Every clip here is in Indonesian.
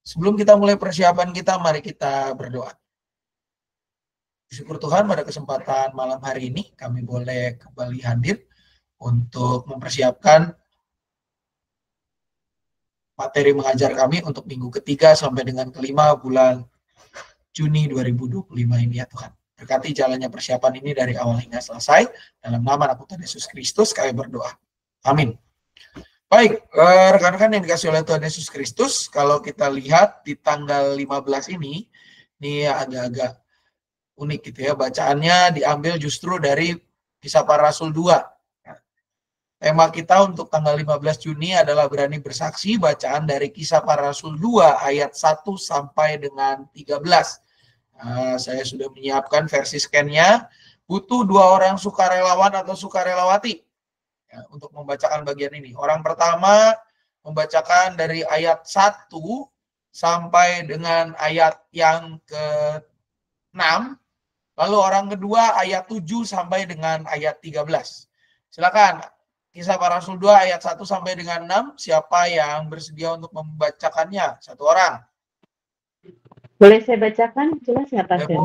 Sebelum kita mulai persiapan kita, mari kita berdoa. Syukur Tuhan pada kesempatan malam hari ini kami boleh kembali hadir untuk mempersiapkan materi mengajar kami untuk minggu ketiga sampai dengan kelima bulan Juni 2025 ini ya Tuhan. Berkati jalannya persiapan ini dari awal hingga selesai. Dalam nama anak Tuhan Yesus Kristus kami berdoa. Amin. Baik, rekan-rekan yang dikasih oleh Tuhan Yesus Kristus, kalau kita lihat di tanggal 15 ini agak-agak unik gitu ya, bacaannya diambil justru dari Kisah Para Rasul 2. Tema kita untuk tanggal 15 Juni adalah berani bersaksi, bacaan dari Kisah Para Rasul 2 ayat 1 sampai dengan 13. Saya sudah menyiapkan versi scan-nya. Butuh 2 orang sukarelawan atau sukarelawati ya, untuk membacakan bagian ini. Orang pertama membacakan dari ayat 1 sampai dengan ayat yang ke-6. Lalu orang kedua ayat 7 sampai dengan ayat 13. Silakan. Kisah Para Rasul 2 ayat 1 sampai dengan 6. Siapa yang bersedia untuk membacakannya? Satu orang. Boleh saya bacakan? Jelas nggak Pak Sen?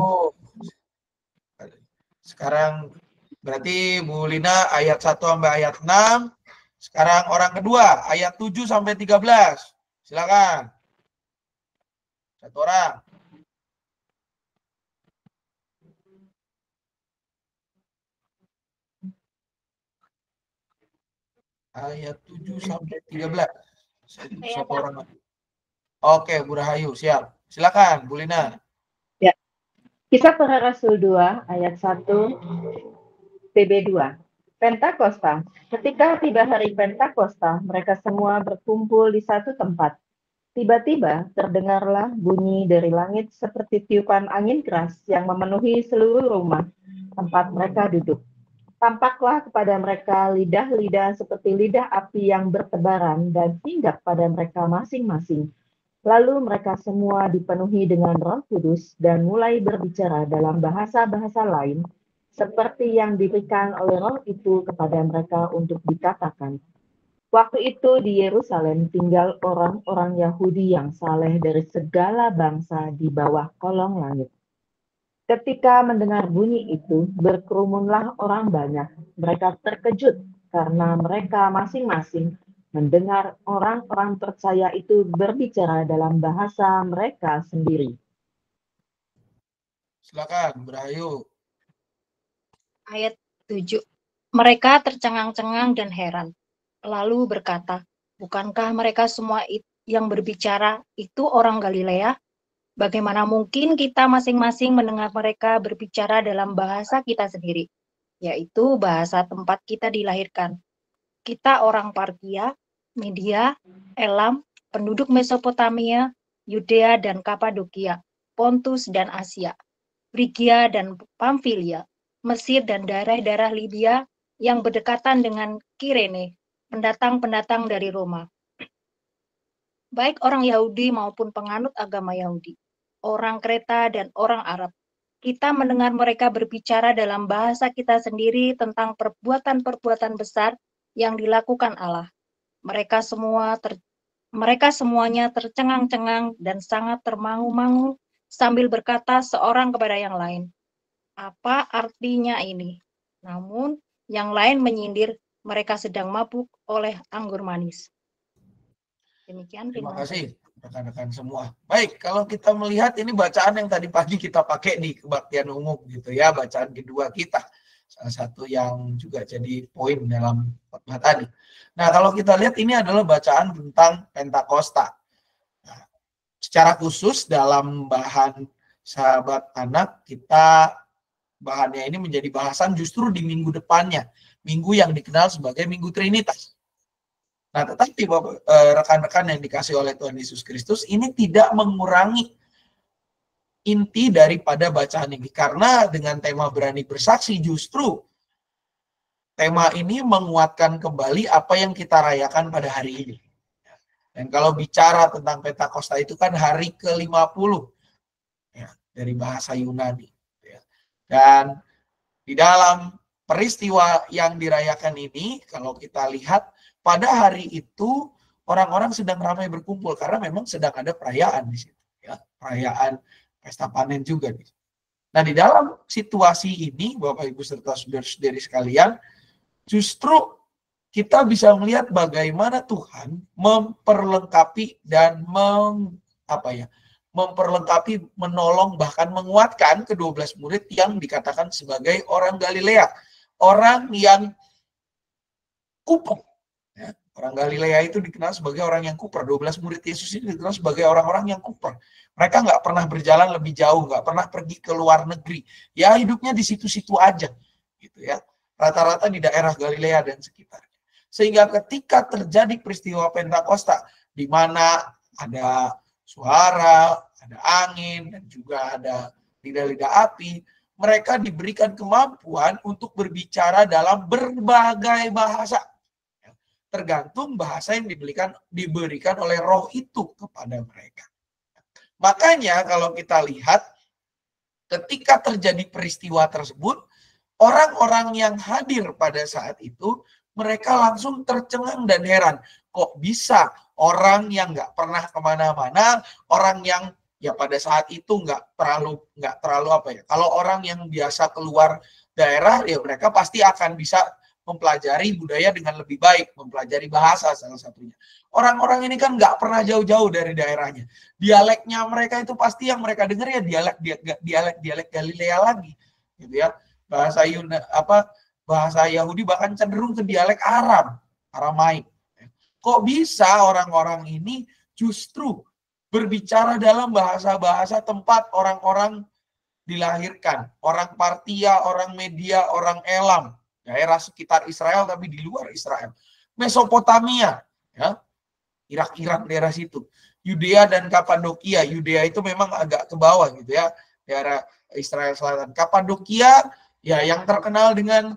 Sekarang berarti Bu Lina ayat 1 sampai ayat 6. Sekarang orang kedua ayat 7 sampai 13. Silakan. Satu orang. Ayat 7 sampai 13. Satu orang. Oke, Bu Rahayu, siap. Silakan, Bu Lina. Ya. Kisah Para Rasul 2 ayat 1 PB2. Pentakosta. Ketika tiba hari Pentakosta, mereka semua berkumpul di satu tempat. Tiba-tiba terdengarlah bunyi dari langit seperti tiupan angin keras yang memenuhi seluruh rumah tempat mereka duduk. Tampaklah kepada mereka lidah-lidah seperti lidah api yang bertebaran dan hinggap pada mereka masing-masing. Lalu mereka semua dipenuhi dengan Roh Kudus dan mulai berbicara dalam bahasa-bahasa lain, seperti yang diberikan oleh Roh itu kepada mereka untuk dikatakan. Waktu itu di Yerusalem tinggal orang-orang Yahudi yang saleh dari segala bangsa di bawah kolong langit. Ketika mendengar bunyi itu, berkerumunlah orang banyak. Mereka terkejut karena mereka masing-masing mendengar orang-orang percaya itu berbicara dalam bahasa mereka sendiri. Silakan, Berayu. Ayat 7. Mereka tercengang-cengang dan heran, lalu berkata, bukankah mereka semua yang berbicara itu orang Galilea? Bagaimana mungkin kita masing-masing mendengar mereka berbicara dalam bahasa kita sendiri, yaitu bahasa tempat kita dilahirkan. Kita orang Partia, Media, Elam, penduduk Mesopotamia, Yudea dan Kapadokia, Pontus dan Asia, Frigia dan Pamfilia, Mesir dan daerah-daerah Libya yang berdekatan dengan Kirene, pendatang-pendatang dari Roma. Baik orang Yahudi maupun penganut agama Yahudi, orang Kreta dan orang Arab. Kita mendengar mereka berbicara dalam bahasa kita sendiri tentang perbuatan-perbuatan besar yang dilakukan Allah. Mereka semuanya tercengang-cengang dan sangat termangu-mangu sambil berkata seorang kepada yang lain, apa artinya ini? Namun yang lain menyindir mereka sedang mabuk oleh anggur manis. Demikian. Terima kasih rekan-rekan semua. Baik, kalau kita melihat ini bacaan yang tadi pagi kita pakai di kebaktian umum gitu ya, bacaan kedua kita. Salah satu yang juga jadi poin dalam khotbah tadi. Nah, kalau kita lihat ini adalah bacaan tentang Pentakosta. Nah, secara khusus dalam bahan sahabat anak, kita bahannya ini menjadi bahasan justru di minggu depannya. Minggu yang dikenal sebagai Minggu Trinitas. Nah, tetapi rekan-rekan yang dikasih oleh Tuhan Yesus Kristus ini tidak mengurangi inti daripada bacaan ini. Karena dengan tema berani bersaksi justru tema ini menguatkan kembali apa yang kita rayakan pada hari ini. Dan kalau bicara tentang Pentakosta itu kan hari ke-50 ya, dari bahasa Yunani. Ya. Dan di dalam peristiwa yang dirayakan ini, kalau kita lihat pada hari itu orang-orang sedang ramai berkumpul karena memang sedang ada perayaan di situ, ya, perayaan pesta panen juga. Nah, di dalam situasi ini, Bapak Ibu serta saudara-saudari sekalian, justru kita bisa melihat bagaimana Tuhan memperlengkapi dan memperlengkapi, menolong, bahkan menguatkan ke-12 murid yang dikatakan sebagai orang Galilea, orang yang kuper. Ya, orang Galilea itu dikenal sebagai orang yang kuper. 12 murid Yesus ini dikenal sebagai orang-orang yang kuper. Mereka nggak pernah berjalan lebih jauh, nggak pernah pergi ke luar negeri. Ya, hidupnya di situ-situ aja, gitu ya. Rata-rata di daerah Galilea dan sekitarnya. Sehingga ketika terjadi peristiwa Pentakosta, di mana ada suara, ada angin, dan juga ada lidah-lidah api, mereka diberikan kemampuan untuk berbicara dalam berbagai bahasa. Tergantung bahasa yang diberikan oleh roh itu kepada mereka. Makanya kalau kita lihat, ketika terjadi peristiwa tersebut, orang-orang yang hadir pada saat itu, mereka langsung tercengang dan heran. Kok bisa orang yang nggak pernah kemana-mana, orang yang ya pada saat itu nggak terlalu kalau orang yang biasa keluar daerah, ya mereka pasti akan bisa mempelajari budaya dengan lebih baik, mempelajari bahasa salah satunya. Orang-orang ini kan nggak pernah jauh-jauh dari daerahnya. Dialeknya mereka itu pasti yang mereka dengar ya dialek Galilea lagi, gitu ya. Bahasa Yahudi bahkan cenderung ke dialek Aramaik. Kok bisa orang-orang ini justru berbicara dalam bahasa-bahasa tempat orang-orang dilahirkan, orang Partia, orang Media, orang Elam, daerah sekitar Israel tapi di luar Israel. Mesopotamia, ya, Irak daerah situ. Yudea dan Kapadokia. Yudea itu memang agak ke bawah gitu ya, daerah Israel Selatan. Kapadokia ya yang terkenal dengan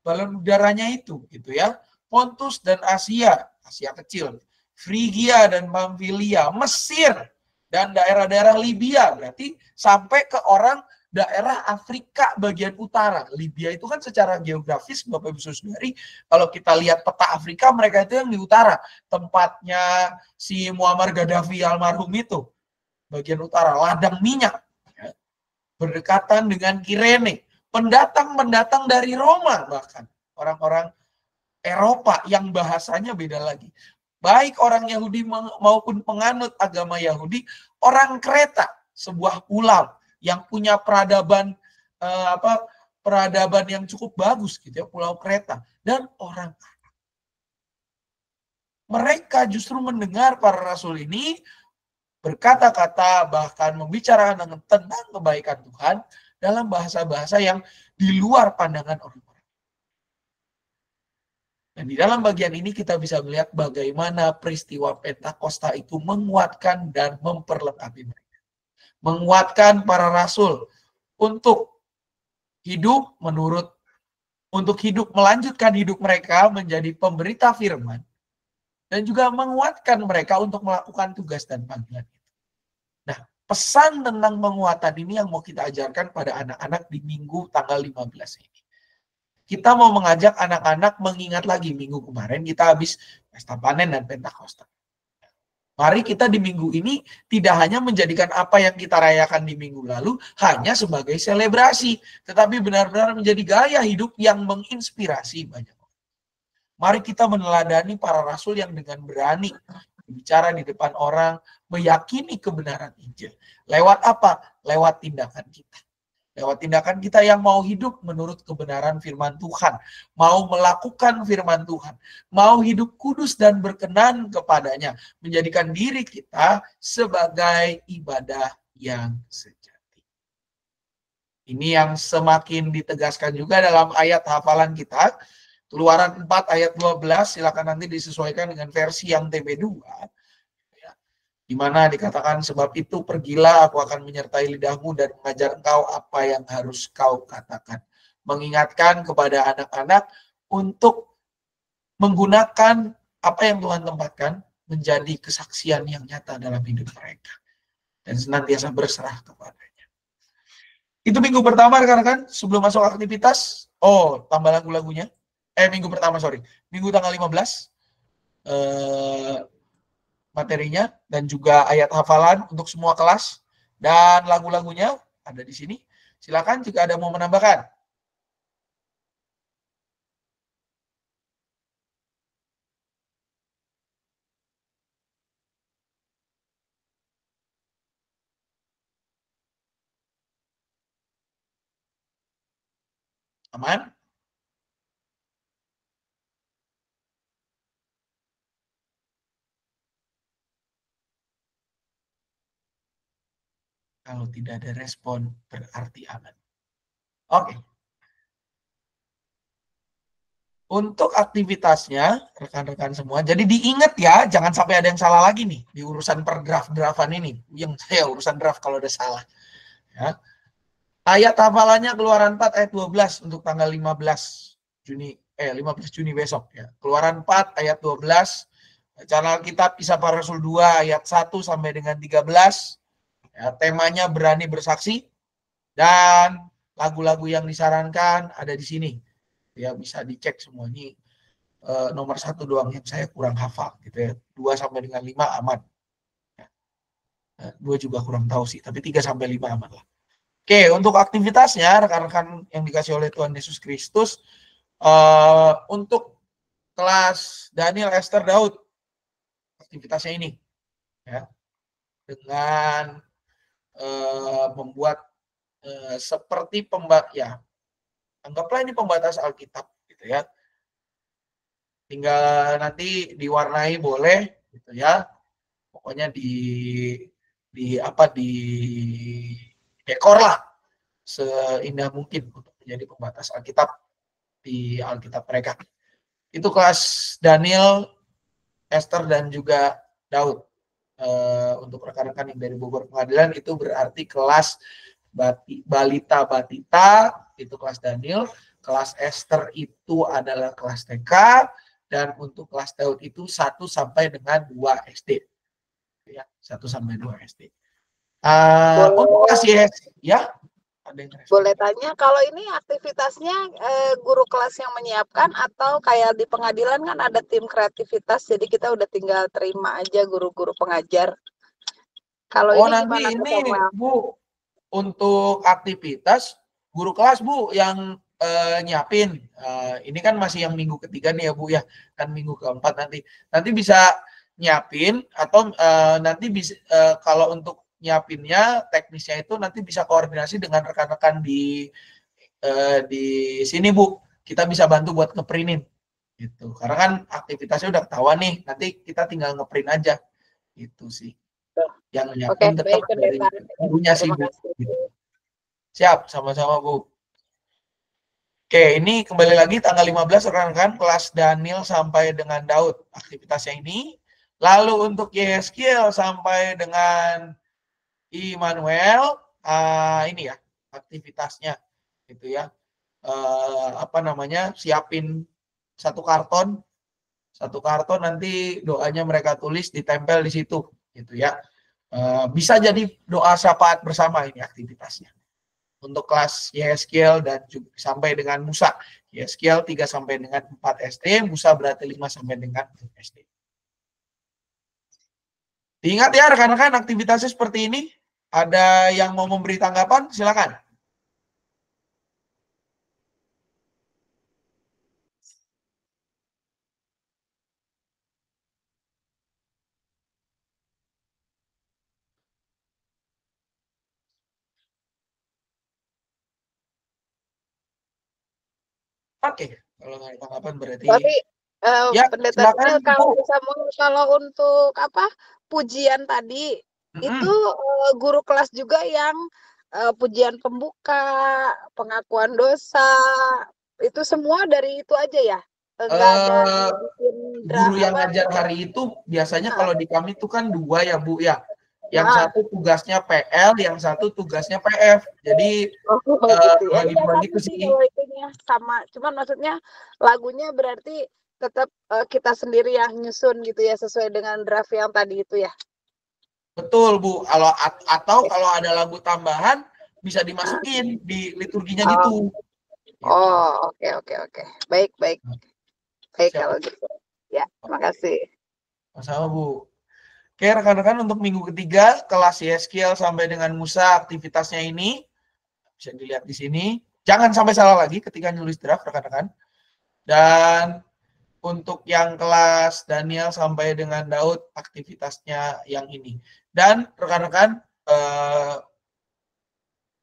balon udaranya itu gitu ya. Pontus dan Asia kecil. Frigia dan Pamfilia, Mesir dan daerah-daerah Libya, berarti sampai ke orang daerah Afrika bagian utara. Libya itu kan secara geografis, Bapak Ibu Saudari, kalau kita lihat peta Afrika, mereka itu yang di utara. Tempatnya si Muammar Gaddafi almarhum itu, bagian utara, ladang minyak. Ya. Berdekatan dengan Kirene. Pendatang-pendatang dari Roma bahkan. Orang-orang Eropa yang bahasanya beda lagi. Baik orang Yahudi maupun penganut agama Yahudi, orang Kreta, sebuah pulau yang punya peradaban yang cukup bagus gitu ya, Pulau Kreta, dan orang Arab. Mereka justru mendengar para rasul ini berkata-kata bahkan membicarakan tentang kebaikan Tuhan dalam bahasa-bahasa yang di luar pandangan orang-orang. Dan di dalam bagian ini kita bisa melihat bagaimana peristiwa Pentakosta itu menguatkan dan memperlengkapi mereka. Menguatkan para rasul untuk hidup melanjutkan hidup mereka menjadi pemberita firman. Dan juga menguatkan mereka untuk melakukan tugas dan panggilan itu. Nah, pesan tentang penguatan ini yang mau kita ajarkan pada anak-anak di minggu tanggal 15 ini. Kita mau mengajak anak-anak mengingat lagi minggu kemarin kita habis pesta panen dan Pentakosta. Mari kita di minggu ini tidak hanya menjadikan apa yang kita rayakan di minggu lalu hanya sebagai selebrasi, tetapi benar-benar menjadi gaya hidup yang menginspirasi banyak orang. Mari kita meneladani para rasul yang dengan berani bicara di depan orang, meyakini kebenaran Injil. Lewat apa? Lewat tindakan kita. Lewat tindakan kita yang mau hidup menurut kebenaran firman Tuhan. Mau melakukan firman Tuhan. Mau hidup kudus dan berkenan kepadanya. Menjadikan diri kita sebagai ibadah yang sejati. Ini yang semakin ditegaskan juga dalam ayat hafalan kita. Keluaran 4 ayat 12. Silakan nanti disesuaikan dengan versi yang TB2. Di mana dikatakan sebab itu pergilah aku akan menyertai lidahmu dan mengajar engkau apa yang harus kau katakan. Mengingatkan kepada anak-anak untuk menggunakan apa yang Tuhan tempatkan menjadi kesaksian yang nyata dalam hidup mereka. Dan senantiasa berserah kepadanya. Itu minggu pertama rekan-rekan sebelum masuk aktivitas. Oh, tambah lagu-lagunya. Minggu pertama, sorry. Minggu tanggal 15. materinya dan juga ayat hafalan untuk semua kelas dan lagu-lagunya ada di sini. Silakan jika ada mau menambahkan. Aman? Kalau tidak ada respon, berarti aman. Oke. Untuk aktivitasnya, rekan-rekan semua, jadi diingat ya, jangan sampai ada yang salah lagi nih di urusan per draft-draftan ini. Yang saya urusan draft kalau ada salah. Ya. Ayat hafalannya Keluaran 4 ayat 12 untuk tanggal 15 Juni besok ya. Keluaran 4 ayat 12. Channel Kitab Kisah Para Rasul 2 ayat 1 sampai dengan 13. Ya, temanya berani bersaksi dan lagu-lagu yang disarankan ada di sini. Ya, bisa dicek semua ini. Nomor 1 doang yang saya kurang hafal gitu ya. 2 sampai dengan 5 aman. Ya. 2 juga kurang tahu sih, tapi 3 sampai 5 aman lah. Oke, untuk aktivitasnya rekan-rekan yang dikasih oleh Tuhan Yesus Kristus untuk kelas Daniel, Esther, Daud aktivitasnya ini ya dengan membuat seperti anggaplah ini pembatas Alkitab gitu ya. Tinggal nanti diwarnai boleh gitu ya. Pokoknya di dekor lah seindah mungkin untuk menjadi pembatas Alkitab di Alkitab mereka. Itu kelas Daniel, Esther, dan juga Daud. Untuk rekan-rekan yang dari Bogor Pengadilan itu berarti kelas Balita Batita, itu kelas Daniel. Kelas Esther itu adalah kelas TK. Dan untuk kelas Daud itu 1 sampai dengan 2 SD. Ya, 1 sampai 2 SD. Untuk kelas YS, ya. Boleh tanya, kalau ini aktivitasnya guru kelas yang menyiapkan atau kayak di pengadilan kan ada tim kreativitas, jadi kita udah tinggal terima aja guru-guru pengajar. Kalau ini nanti gimana ini Bu, untuk aktivitas guru kelas Bu yang nyiapin. Ini kan masih yang minggu ketiga nih ya Bu ya, kan minggu keempat nanti bisa nyiapin atau nanti bisa kalau untuk nyiapinnya teknisnya itu nanti bisa koordinasi dengan rekan-rekan di sini Bu, kita bisa bantu buat ngeprintin gitu, karena kan aktivitasnya udah ketahuan nih, nanti kita tinggal ngeprint aja gitu sih. Yang nyiapin tetap dari ibunya sih Bu gitu. Siap, sama-sama Bu. Oke, ini kembali lagi tanggal 15 rekan-rekan kelas Daniel sampai dengan Daud aktivitasnya ini. Lalu untuk Yeskiel sampai dengan Immanuel, ini ya aktivitasnya gitu ya. Siapin satu karton nanti doanya mereka tulis ditempel di situ gitu ya. Bisa jadi doa syafaat bersama ini aktivitasnya. Untuk kelas Yeskiel dan juga sampai dengan Musa. Yeskiel 3 sampai dengan 4 SD, Musa berarti 5 sampai dengan 6 SD. Diingat ya rekan-rekan aktivitasnya seperti ini. Ada yang mau memberi tanggapan? Silakan. Oke, kalau nggak ada tanggapan berarti. Tapi ya, Pendeta Daniel, kalau untuk pujian tadi itu guru kelas juga yang pujian pembuka, pengakuan dosa, itu semua dari itu aja ya? Enggak ada guru yang ngajar hari itu biasanya kalau di kami itu kan 2 ya Bu ya. Yang satu tugasnya PL, yang satu tugasnya PF. Jadi bagi-bagi ke sini. Sama, cuman maksudnya lagunya berarti tetap kita sendiri yang nyusun gitu ya, sesuai dengan draft yang tadi itu ya. Betul Bu. Atau kalau ada lagu tambahan bisa dimasukin di liturginya gitu. Oh, oke. Baik. Baik Siap. kalau gitu. Ya, makasih. Sama Bu. Oke, rekan-rekan, untuk minggu ketiga, kelas Yeskiel sampai dengan Musa, aktivitasnya ini bisa dilihat di sini. Jangan sampai salah lagi ketika nulis draft, rekan-rekan. Dan untuk yang kelas Daniel sampai dengan Daud, aktivitasnya yang ini. Dan rekan-rekan,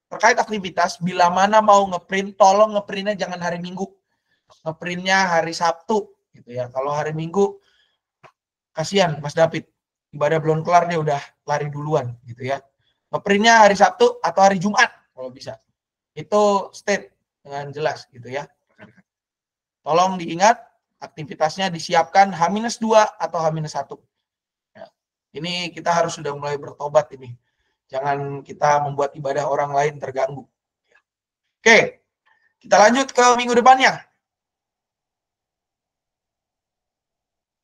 terkait aktivitas, bila mana mau ngeprint, tolong ngeprintnya jangan hari Minggu. Ngeprintnya hari Sabtu. Gitu ya. Kalau hari Minggu, kasihan Mas David. Ibadah belum kelar, dia udah lari duluan. Gitu ya. Ngeprintnya hari Sabtu atau hari Jumat, kalau bisa. Itu state dengan jelas. Gitu ya. Tolong diingat, aktivitasnya disiapkan H-2 atau H-1. Ya. Ini kita harus sudah mulai bertobat ini. Jangan kita membuat ibadah orang lain terganggu. Oke, kita lanjut ke minggu depannya.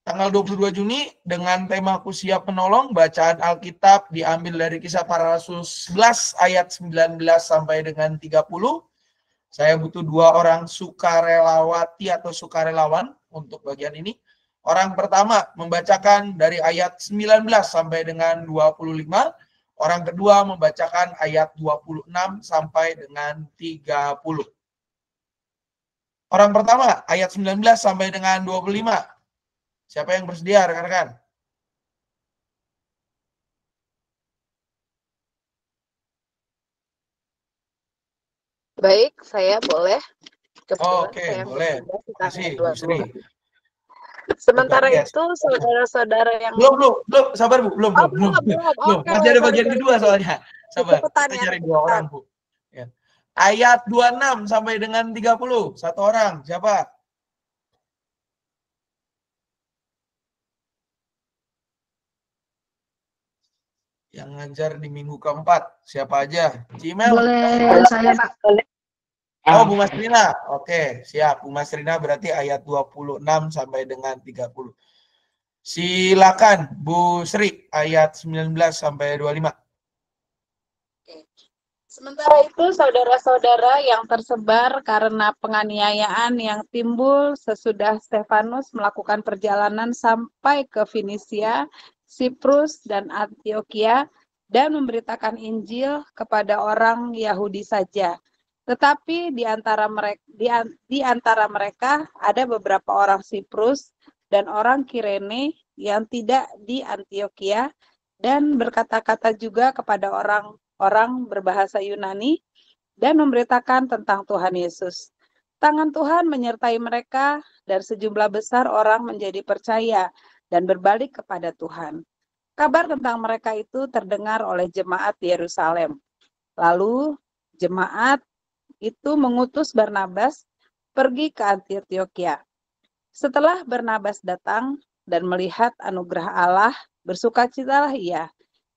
Tanggal 22 Juni dengan tema Aku Siap Menolong, bacaan Alkitab diambil dari Kisah Para Rasul 11 ayat 19 sampai dengan 30. Saya butuh 2 orang sukarelawati atau sukarelawan untuk bagian ini. Orang pertama membacakan dari ayat 19 sampai dengan 25. Orang kedua membacakan ayat 26 sampai dengan 30. Orang pertama ayat 19 sampai dengan 25. Siapa yang bersedia, rekan-rekan? Baik, saya boleh. Oke, boleh. Terima kasih, Bu Sri. Sementara itu, saudara-saudara yang belum, sabar Bu, belum. Oke, Masih ada bagian kedua soalnya. Sabar. Kita cari 2 orang, Bu. Ya. Ayat 26 sampai dengan 30. 1 orang, siapa? Yang ngajar di minggu keempat, siapa aja? Cimel? Boleh saya, Pak. Oh, Bu Masrina. Oke, siap. Bu Masrina berarti ayat 26 sampai dengan 30. Silakan Bu Sri, ayat 19 sampai 25. Sementara itu, saudara-saudara yang tersebar karena penganiayaan yang timbul sesudah Stefanus melakukan perjalanan sampai ke Finisia, Siprus, dan Antioquia, dan memberitakan Injil kepada orang Yahudi saja. Tetapi di antara mereka ada beberapa orang Siprus dan orang Kirene yang tidak di Antioquia, dan berkata-kata juga kepada orang berbahasa Yunani dan memberitakan tentang Tuhan Yesus. Tangan Tuhan menyertai mereka dan sejumlah besar orang menjadi percaya dan berbalik kepada Tuhan. Kabar tentang mereka itu terdengar oleh jemaat di Yerusalem. Lalu jemaat itu mengutus Barnabas pergi ke Antioquia. Setelah Barnabas datang dan melihat anugerah Allah, bersukacitalah ia.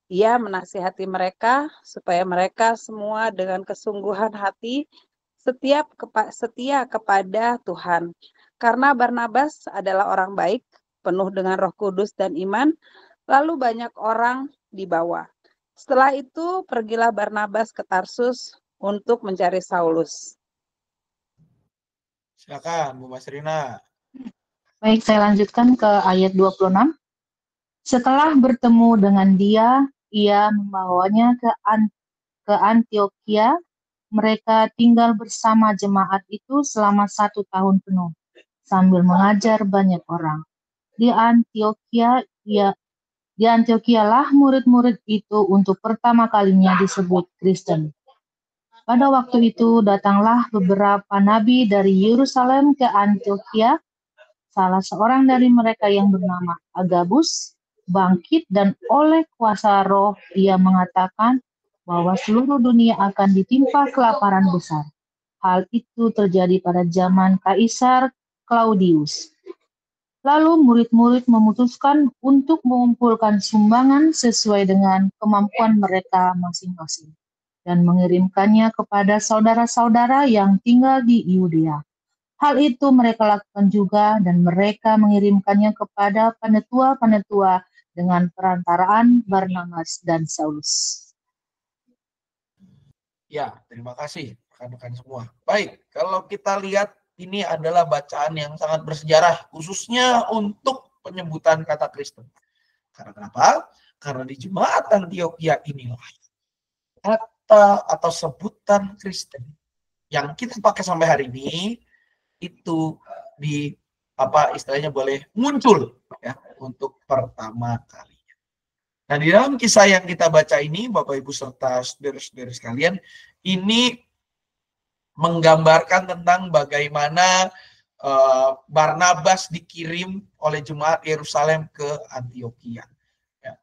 Ia menasihati mereka supaya mereka semua dengan kesungguhan hati setia kepada Tuhan. Karena Barnabas adalah orang baik, penuh dengan Roh Kudus dan iman, lalu banyak orang dibawa. Setelah itu pergilah Barnabas ke Tarsus untuk mencari Saulus. Silakan Bu Masrina. Baik, saya lanjutkan ke ayat 26. Setelah bertemu dengan dia, ia membawanya ke Antioquia. Mereka tinggal bersama jemaat itu selama 1 tahun penuh, sambil mengajar banyak orang. Di Antioquialah murid-murid itu untuk pertama kalinya disebut Kristen. Pada waktu itu datanglah beberapa nabi dari Yerusalem ke Antioquia. Salah seorang dari mereka yang bernama Agabus bangkit dan oleh kuasa roh ia mengatakan bahwa seluruh dunia akan ditimpa kelaparan besar. Hal itu terjadi pada zaman Kaisar Claudius. Lalu murid-murid memutuskan untuk mengumpulkan sumbangan sesuai dengan kemampuan mereka masing-masing dan mengirimkannya kepada saudara-saudara yang tinggal di Yudea. Hal itu mereka lakukan juga dan mereka mengirimkannya kepada penetua-penetua dengan perantaraan Barnabas dan Saulus. Ya, terima kasih rekan-rekan semua. Baik, kalau kita lihat ini adalah bacaan yang sangat bersejarah, khususnya untuk penyebutan kata Kristen. Karena kenapa? Karena di jemaat Antioquia inilah kata atau sebutan Kristen yang kita pakai sampai hari ini itu di istilahnya boleh muncul ya untuk pertama kalinya. Nah, di dalam kisah yang kita baca ini, Bapak Ibu serta saudara-saudara sekalian, ini menggambarkan tentang bagaimana Barnabas dikirim oleh jemaat Yerusalem ke Antioquia. Ya.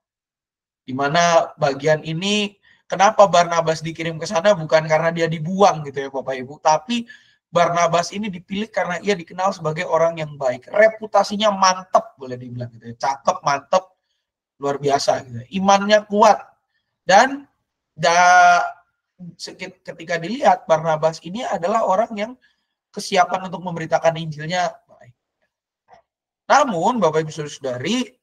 Di mana bagian ini, kenapa Barnabas dikirim ke sana bukan karena dia dibuang gitu ya Bapak Ibu, tapi Barnabas ini dipilih karena ia dikenal sebagai orang yang baik. Reputasinya mantep, boleh dibilang gitu ya. Cakep, mantep, luar biasa gitu. Imannya kuat. Dan ketika dilihat, Barnabas ini adalah orang yang kesiapan untuk memberitakan Injilnya baik. Namun, Bapak Ibu Saudari,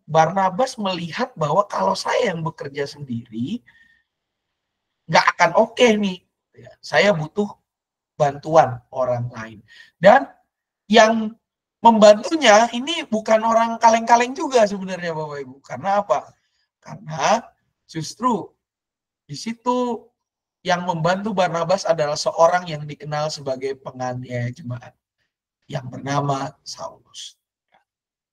Barnabas melihat bahwa kalau saya yang bekerja sendiri, nggak akan oke nih. Saya butuh bantuan orang lain. Dan yang membantunya ini bukan orang kaleng-kaleng juga sebenarnya Bapak Ibu. Karena apa? Karena justru di situ yang membantu Barnabas adalah seorang yang dikenal sebagai penganiaya jemaat yang bernama Saulus.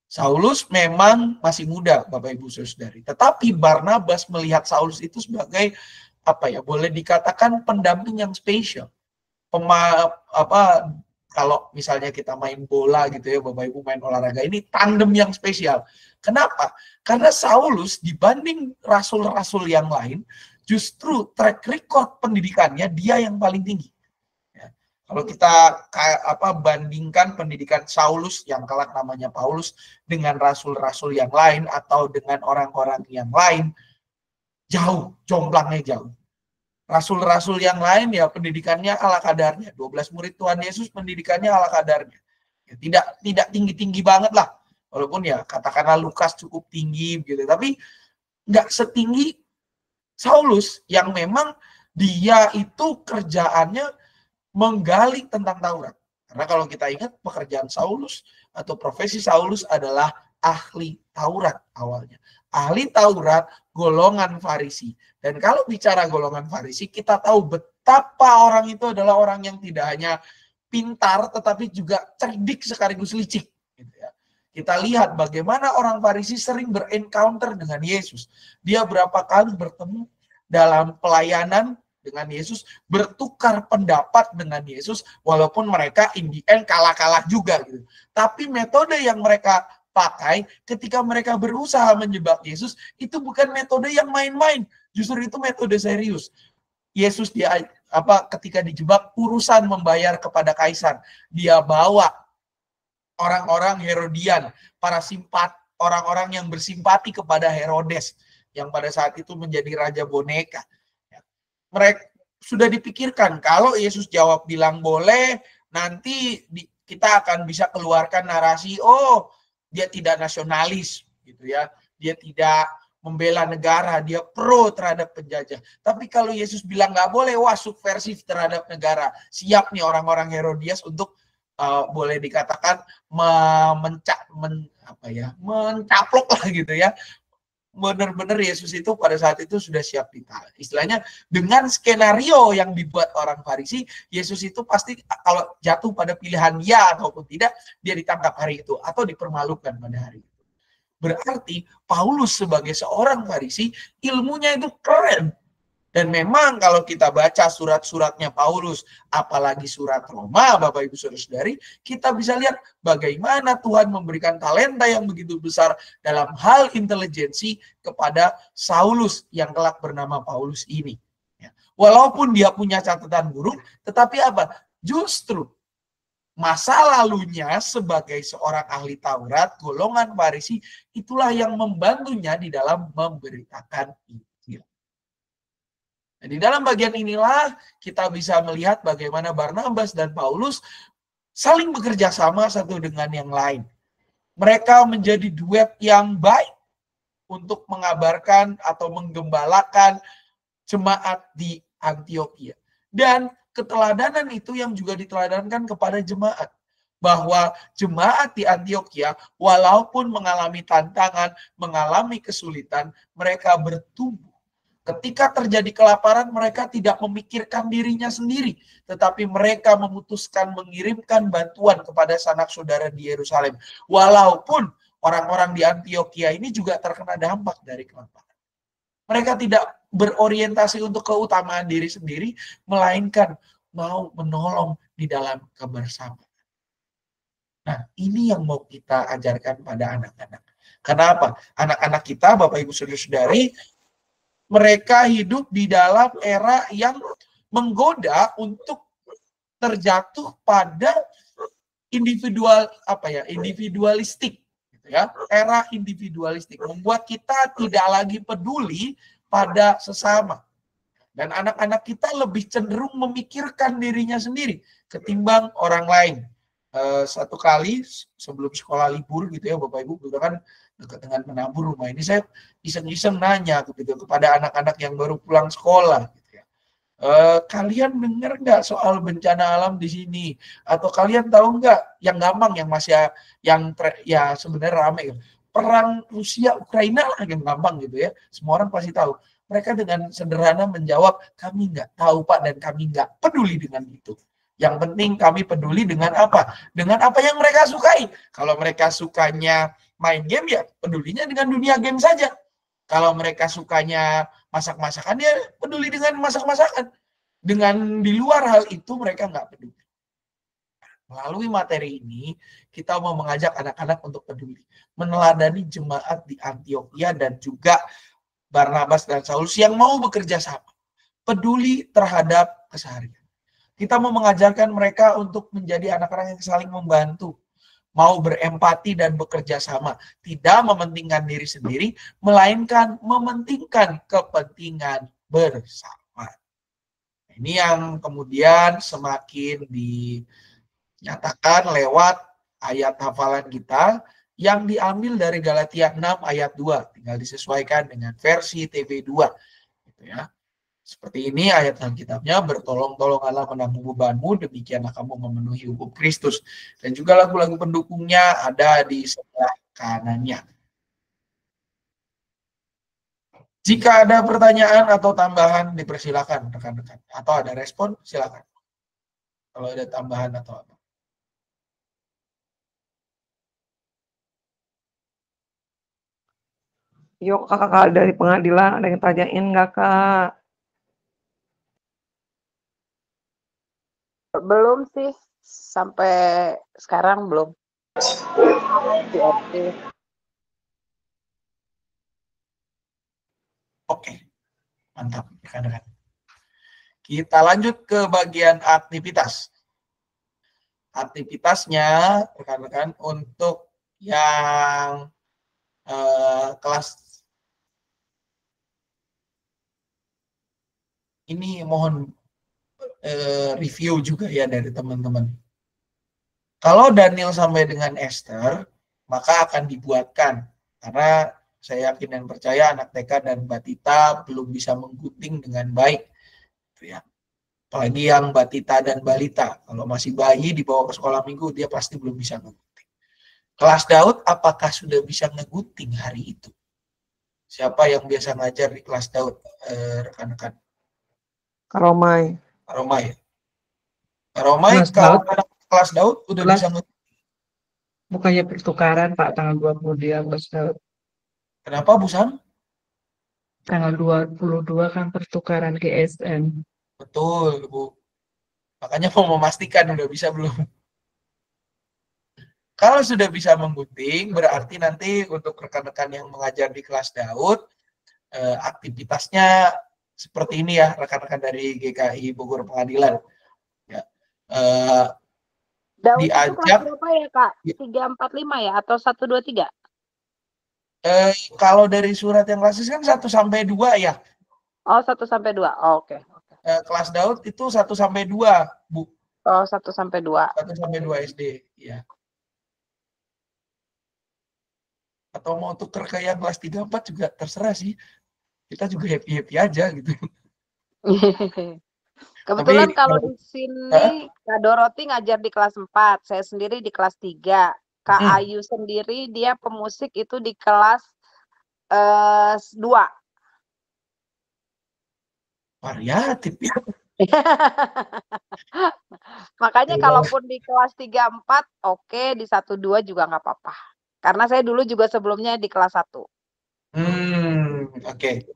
Saulus memang masih muda Bapak Ibu Saudari. Tetapi Barnabas melihat Saulus itu sebagai boleh dikatakan pendamping yang spesial. Kalau misalnya kita main bola gitu ya Bapak Ibu, main olahraga, ini tandem yang spesial. Kenapa? Karena Saulus dibanding rasul-rasul yang lain justru track record pendidikannya dia yang paling tinggi. Ya. Kalau kita bandingkan pendidikan Saulus yang kelak namanya Paulus dengan rasul-rasul yang lain atau dengan orang-orang yang lain, jauh, jomblangnya jauh. Rasul-rasul yang lain ya pendidikannya ala kadarnya. 12 murid Tuhan Yesus pendidikannya ala kadarnya. Ya, tidak tinggi-tinggi banget lah. Walaupun ya katakanlah Lukas cukup tinggi gitu. Tapi nggak setinggi Saulus yang memang dia itu kerjaannya menggali tentang Taurat. Karena kalau kita ingat pekerjaan Saulus atau profesi Saulus adalah ahli Taurat awalnya. Ahli Taurat golongan Farisi. Dan kalau bicara golongan Farisi, kita tahu betapa orang itu adalah orang yang tidak hanya pintar, tetapi juga cerdik sekaligus licik. Gitu ya. Kita lihat bagaimana orang Farisi sering berencounter dengan Yesus. Dia berapa kali bertemu dalam pelayanan dengan Yesus, bertukar pendapat dengan Yesus, walaupun mereka in the end kalah-kalah juga. Gitu. Tapi metode yang mereka pakai ketika mereka berusaha menjebak Yesus, itu bukan metode yang main-main. Justru itu metode serius. Yesus ketika dijebak urusan membayar kepada kaisar, dia bawa orang-orang Herodian, orang-orang yang bersimpati kepada Herodes yang pada saat itu menjadi raja boneka. Mereka sudah dipikirkan kalau Yesus jawab bilang boleh, nanti kita akan bisa keluarkan narasi dia tidak nasionalis gitu ya. Dia tidak membela negara, dia pro terhadap penjajah. Tapi kalau Yesus bilang nggak boleh, subversif terhadap negara. Siap nih orang-orang Herodias untuk boleh dikatakan mencaplok lah gitu ya. Benar-benar Yesus itu pada saat itu sudah siap ditahan. Istilahnya dengan skenario yang dibuat orang Farisi, Yesus itu pasti kalau jatuh pada pilihan ya ataupun tidak, dia ditangkap hari itu atau dipermalukan pada hari itu. Berarti Paulus sebagai seorang Farisi, ilmunya itu keren. Dan memang kalau kita baca surat-suratnya Paulus, apalagi surat Roma, Bapak Ibu Saudara-saudari, kita bisa lihat bagaimana Tuhan memberikan talenta yang begitu besar dalam hal intelijensi kepada Saulus yang kelak bernama Paulus ini. Walaupun dia punya catatan buruk, tetapi justru masa lalunya sebagai seorang ahli Taurat, golongan Farisi, itulah yang membantunya di dalam memberitakan Injil. Nah, di dalam bagian inilah kita bisa melihat bagaimana Barnabas dan Paulus saling bekerja sama satu dengan yang lain. Mereka menjadi duet yang baik untuk mengabarkan atau menggembalakan jemaat di Antioquia. Dan keteladanan itu yang juga diteladankan kepada jemaat. bahwa jemaat di Antioquia walaupun mengalami tantangan, mengalami kesulitan, mereka bertumbuh. Ketika terjadi kelaparan, mereka tidak memikirkan dirinya sendiri, tetapi mereka memutuskan mengirimkan bantuan kepada sanak saudara di Yerusalem. Walaupun orang-orang di Antioquia ini juga terkena dampak dari kelaparan. Mereka tidak berorientasi untuk keutamaan diri sendiri, melainkan mau menolong di dalam kebersamaan. Nah, ini yang mau kita ajarkan pada anak-anak. Kenapa? Anak-anak kita, Bapak Ibu Saudara-saudari, mereka hidup di dalam era yang menggoda untuk terjatuh pada individualistik, gitu ya. Era individualistik membuat kita tidak lagi peduli pada sesama. Dan anak-anak kita lebih cenderung memikirkan dirinya sendiri ketimbang orang lain. Satu kali sebelum sekolah libur gitu ya Bapak Ibu, gitu kan dekat dengan penabur rumah ini, saya iseng-iseng nanya gitu kepada anak-anak yang baru pulang sekolah gitu ya. Kalian dengar nggak soal bencana alam di sini? Atau kalian tahu nggak yang gampang, yang masih ya sebenarnya ramai, perang Rusia Ukraina lah yang gampang gitu ya. Semua orang pasti tahu. Mereka dengan sederhana menjawab, kami nggak tahu Pak, dan kami nggak peduli dengan itu. Yang penting kami peduli dengan apa? Dengan apa yang mereka sukai. Kalau mereka sukanya main game, ya pedulinya dengan dunia game saja. Kalau mereka sukanya masak-masakan, dia peduli dengan masak-masakan. Dengan di luar hal itu mereka nggak peduli. Melalui materi ini, kita mau mengajak anak-anak untuk peduli. Meneladani jemaat di Antioquia dan juga Barnabas dan Saulus yang mau bekerja sama. Peduli terhadap keseharian. Kita mau mengajarkan mereka untuk menjadi anak-anak yang saling membantu. Mau berempati dan bekerja sama. Tidak mementingkan diri sendiri, melainkan mementingkan kepentingan bersama. Ini yang kemudian semakin dinyatakan lewat ayat hafalan kita yang diambil dari Galatia 6 ayat 2. Tinggal disesuaikan dengan versi TV2. Gitu ya. Seperti ini ayat Alkitabnya, bertolong-tolonglah menanggung bebanmu, demikianlah kamu memenuhi hukum Kristus. Dan juga lagu-lagu pendukungnya ada di sebelah kanannya. Jika ada pertanyaan atau tambahan, dipersilakan rekan-rekan. Atau ada respon, silakan. Kalau ada tambahan atau apa. Yuk kakak dari pengadilan, ada yang tanyain nggak kak? Belum sih, sampai sekarang belum. Oke, mantap rekan-rekan. Kita lanjut ke bagian aktivitas. Aktivitasnya rekan-rekan untuk yang kelas ini mohon review juga ya dari teman-teman. Kalau Daniel sampai dengan Esther, maka akan dibuatkan. Karena saya yakin dan percaya anak TK dan Batita belum bisa menggunting dengan baik. Ya. Apalagi yang Batita dan Balita. Kalau masih bayi dibawa ke sekolah minggu, dia pasti belum bisa ngegunting. Kelas Daud, apakah sudah bisa ngegunting hari itu? Siapa yang biasa ngajar di kelas Daud, rekan-rekan? Karomai. Karomai. Karomai, kalau anak kelas Daud udah bisa ngegunting. Bukannya pertukaran Pak tanggal 20 dia kelas Daud. Kenapa Bu Sam? Tanggal 22 kan pertukaran GSM. Betul Bu. Makanya mau memastikan udah bisa belum. Kalau sudah bisa menggunting, berarti nanti untuk rekan-rekan yang mengajar di kelas Daud, aktivitasnya seperti ini ya, rekan-rekan dari GKI Bogor Pengadilan. Ya. Daud Diajak, itu kelas berapa ya Kak? 3, 4, 5 ya? Atau 1, 2, 3? Kalau dari surat yang klasis kan 1 sampai 2 ya. Oh, 1 sampai 2. Oh, oke. Kelas Daud itu 1 sampai 2, Bu. Oh, 1 sampai 2. 1 sampai 2 SD, ya. Atau mau tuker ke yang kelas 3, 4 juga terserah sih. Kita juga happy-happy aja gitu. Kebetulan Tapi kalau di sini Kak Doroti ngajar di kelas 4, saya sendiri di kelas 3. Kak Ayu sendiri dia pemusik itu di kelas 2. variatif ya. Makanya Iya. kalaupun di kelas 3, 4, oke, di 1, 2 juga nggak apa-apa. Karena saya dulu juga sebelumnya di kelas 1. Oke.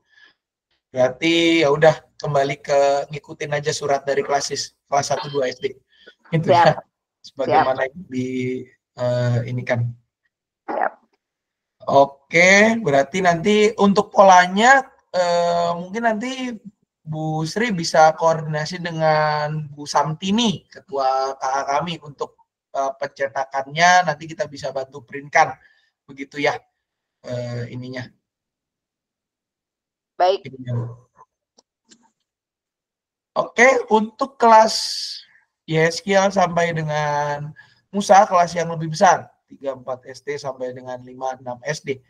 Berarti ya udah kembali ke ngikutin aja surat dari kelas 1 2 SD. Itu Siap, ya. Sebagaimana di ini kan. siap. Oke, berarti nanti untuk polanya mungkin nanti Bu Sri bisa koordinasi dengan Bu Samtini, ketua KA kami untuk pencetakannya. Nanti kita bisa bantu printkan, begitu ya ininya. Baik. Oke, untuk kelas YSKL sampai dengan Musa, kelas yang lebih besar, 3-4 SD sampai dengan 5-6 SD.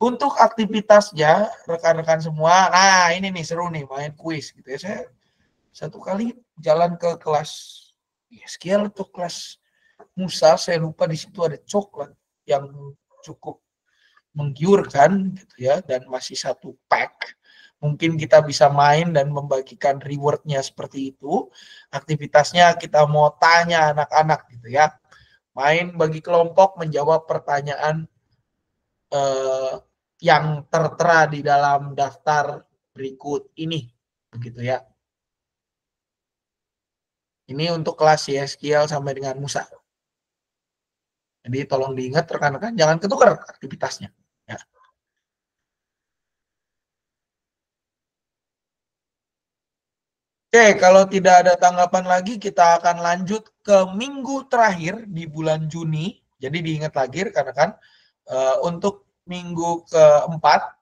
Untuk aktivitasnya, rekan-rekan semua, nah ini nih seru nih, main kuis gitu ya. Saya satu kali jalan ke kelas YSKL atau kelas Musa, saya lupa di situ ada coklat yang cukup menggiurkan gitu ya, dan masih satu pack. Mungkin kita bisa main dan membagikan rewardnya seperti itu. Aktivitasnya kita mau tanya anak-anak gitu ya, main bagi kelompok menjawab pertanyaan yang tertera di dalam daftar berikut ini, begitu ya. Ini untuk kelas YSKL sampai dengan Musa. Jadi tolong diingat rekan-rekan, jangan ketukar aktivitasnya. Ya. Oke, kalau tidak ada tanggapan lagi, kita akan lanjut ke minggu terakhir di bulan Juni. Jadi diingat lagi rekan-rekan, untuk minggu keempat,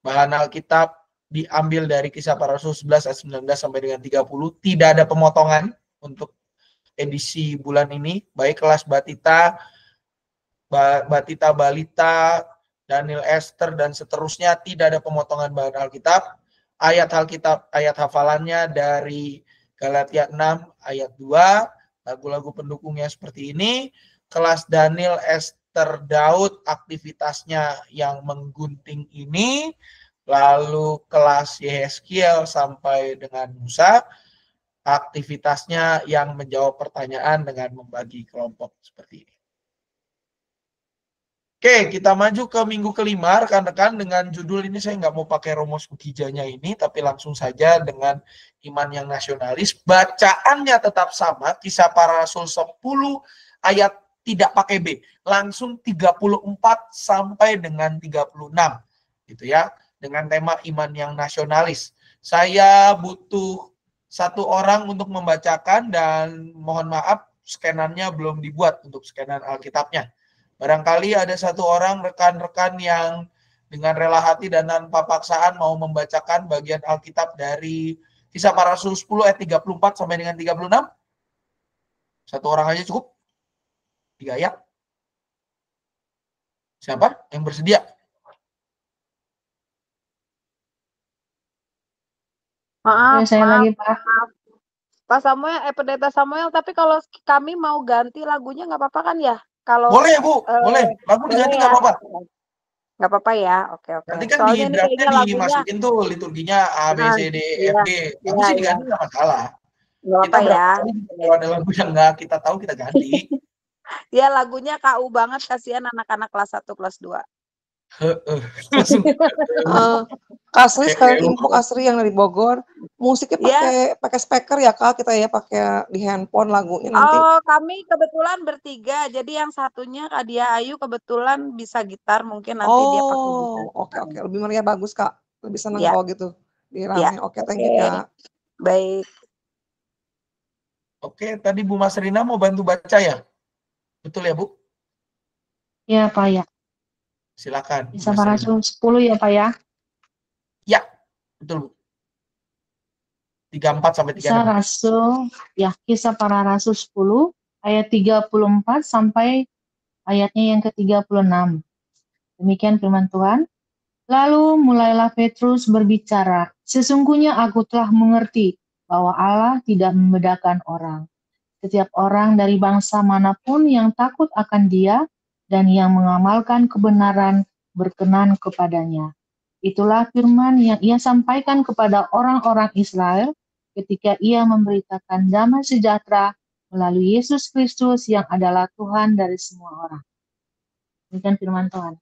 bahan Alkitab diambil dari Kisah Para Rasul 11 ayat 19 sampai dengan 30. Tidak ada pemotongan untuk edisi bulan ini, baik kelas Batita, Balita, Daniel Esther, dan seterusnya. Tidak ada pemotongan bahan Alkitab. Ayat Alkitab, ayat hafalannya dari Galatia 6 ayat 2, lagu-lagu pendukungnya seperti ini. Kelas Daniel, Esther, Daud, aktivitasnya yang menggunting ini. Lalu kelas Yehezkiel sampai dengan Musa, aktivitasnya yang menjawab pertanyaan dengan membagi kelompok seperti ini. Oke, kita maju ke minggu kelima, rekan-rekan, dengan judul ini saya nggak mau pakai rumus hijaunya ini, tapi langsung saja dengan iman yang nasionalis. Bacaannya tetap sama, Kisah Para Rasul 10 ayat tidak pakai B, langsung 34 sampai dengan 36, gitu ya, dengan tema iman yang nasionalis. Saya butuh satu orang untuk membacakan, dan mohon maaf, skenannya belum dibuat untuk skenan Alkitabnya. Barangkali ada satu orang rekan-rekan yang dengan rela hati dan tanpa paksaan mau membacakan bagian Alkitab dari Kisah Para Rasul 10 ayat 34 sampai dengan 36. Satu orang aja cukup. 3 ayat. Siapa yang bersedia? Maaf, Saya lagi, Pak. Pak Samuel, Pendeta Samuel, tapi kalau kami mau ganti lagunya nggak apa-apa kan ya? Kalau Boleh, Bu. Boleh. Lagu diganti nggak apa-apa. Nggak apa-apa ya. Oke. Nanti kan Soalnya di ini draftnya kayaknya lagunya dimasukin tuh liturginya A, B, C, D, E, F, G. Aku sih diganti nggak masalah. Nggak Kita apa ya. berapa kali kalau ada lagu yang nggak kita tahu, kita ganti. Ya, lagunya KU banget, kasihan anak-anak kelas 1, kelas 2. Langsung. Kasri sekalian info, Kasri yang dari Bogor, musiknya pakai speaker ya Kak, kita ya pakai di handphone lagunya nanti. Oh, kami kebetulan bertiga, jadi yang satunya Kak Dia Ayu kebetulan bisa gitar, mungkin nanti dia pakai gitar. Oke, lebih meriah, bagus Kak, lebih senang Ya. kalau gitu di rame. Oke, thank you Kak. Baik. Oke, tadi Bu Mas Rina mau bantu baca ya? Betul ya, Bu? Ya, Pak ya. Silakan. Kisah Para Rasul 10 ya, Pak ya. Ya, betul, Bu. 34 sampai 36. Kisah Rasul, ya, Kisah Para Rasul 10 ayat 34 sampai ayatnya yang ke-36. Demikian firman Tuhan. Lalu mulailah Petrus berbicara, sesungguhnya aku telah mengerti bahwa Allah tidak membedakan orang. Setiap orang dari bangsa manapun yang takut akan Dia dan yang mengamalkan kebenaran berkenan kepadanya. Itulah firman yang Ia sampaikan kepada orang-orang Israel ketika Ia memberitakan damai sejahtera melalui Yesus Kristus yang adalah Tuhan dari semua orang. Demikian firman Tuhan.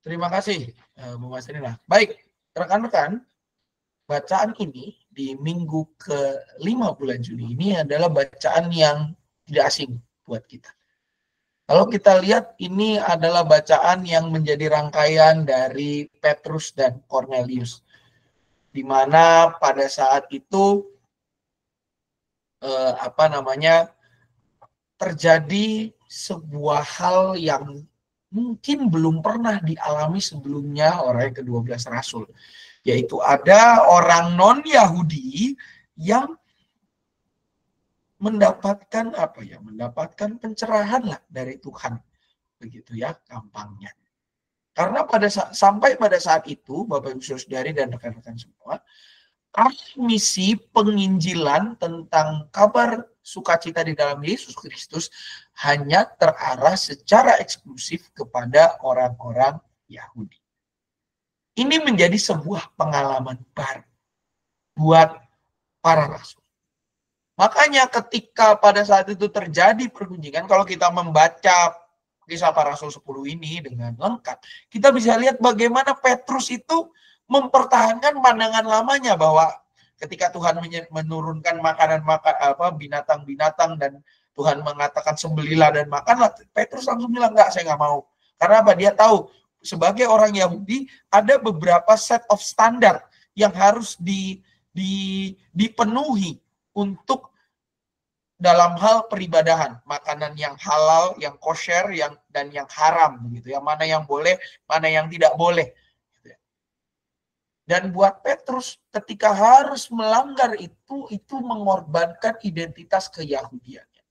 Terima kasih, Bu Mas Nina. Baik, rekan-rekan, bacaan ini di minggu ke-5 bulan Juni ini adalah bacaan yang tidak asing buat kita. Kalau kita lihat, ini adalah bacaan yang menjadi rangkaian dari Petrus dan Cornelius, di mana pada saat itu terjadi sebuah hal yang mungkin belum pernah dialami sebelumnya oleh ke-12 rasul, yaitu ada orang non-Yahudi yang mendapatkan mendapatkan pencerahan lah dari Tuhan, begitu ya gampangnya. Karena sampai pada saat itu, Bapak Ibu Saudari dan rekan-rekan semua, misi penginjilan tentang kabar sukacita di dalam Yesus Kristus hanya terarah secara eksklusif kepada orang-orang Yahudi. Ini menjadi sebuah pengalaman baru buat para rasul. Makanya ketika pada saat itu terjadi pergunjingan, kalau kita membaca kisah para rasul 10 ini dengan lengkap, kita bisa lihat bagaimana Petrus itu mempertahankan pandangan lamanya bahwa ketika Tuhan menurunkan binatang-binatang dan Tuhan mengatakan sembelilah dan makanlah, Petrus langsung bilang enggak, saya nggak mau. Karena apa? Dia tahu sebagai orang Yahudi ada beberapa set of standar yang harus dipenuhi untuk dalam hal peribadahan, makanan yang halal, yang kosher, dan yang haram, begitu ya. Mana yang boleh, mana yang tidak boleh. Dan buat Petrus, ketika harus melanggar itu mengorbankan identitas keyahudiannya.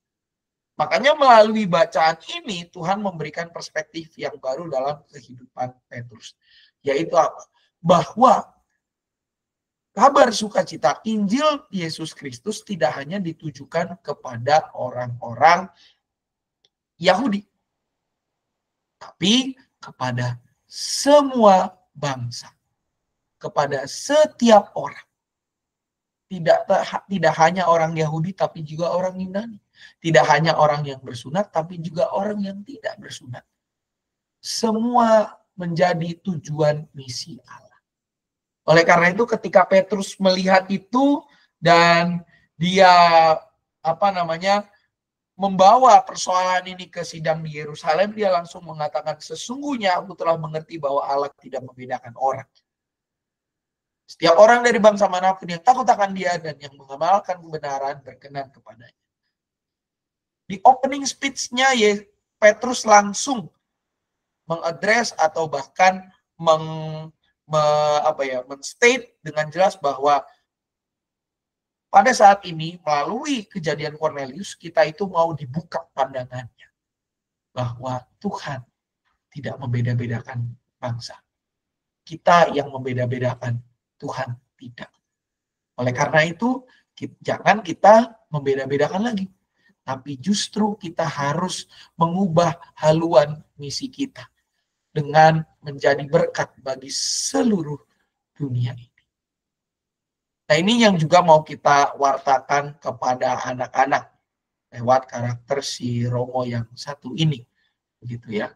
Makanya melalui bacaan ini, Tuhan memberikan perspektif yang baru dalam kehidupan Petrus. Yaitu apa? Bahwa kabar sukacita Injil Yesus Kristus tidak hanya ditujukan kepada orang-orang Yahudi, tapi kepada semua bangsa, kepada setiap orang. Tidak hanya orang Yahudi, tapi juga orang Yunani. Tidak hanya orang yang bersunat, tapi juga orang yang tidak bersunat. Semua menjadi tujuan misi Allah. Oleh karena itu ketika Petrus melihat itu dan dia membawa persoalan ini ke sidang di Yerusalem, dia langsung mengatakan, sesungguhnya aku telah mengerti bahwa Allah tidak membedakan orang. Setiap orang dari bangsa manapun yang takut akan Dia dan yang mengamalkan kebenaran berkenan kepadanya. Di opening speech-nya Petrus langsung mengadres atau bahkan men-state dengan jelas bahwa pada saat ini melalui kejadian Cornelius kita itu mau dibuka pandangannya bahwa Tuhan tidak membeda-bedakan bangsa. Kita yang membeda-bedakan, Tuhan tidak. Oleh karena itu jangan kita membeda-bedakan lagi, tapi justru kita harus mengubah haluan misi kita dengan menjadi berkat bagi seluruh dunia ini. Nah, ini yang juga mau kita wartakan kepada anak-anak lewat karakter si Romo yang satu ini, begitu ya.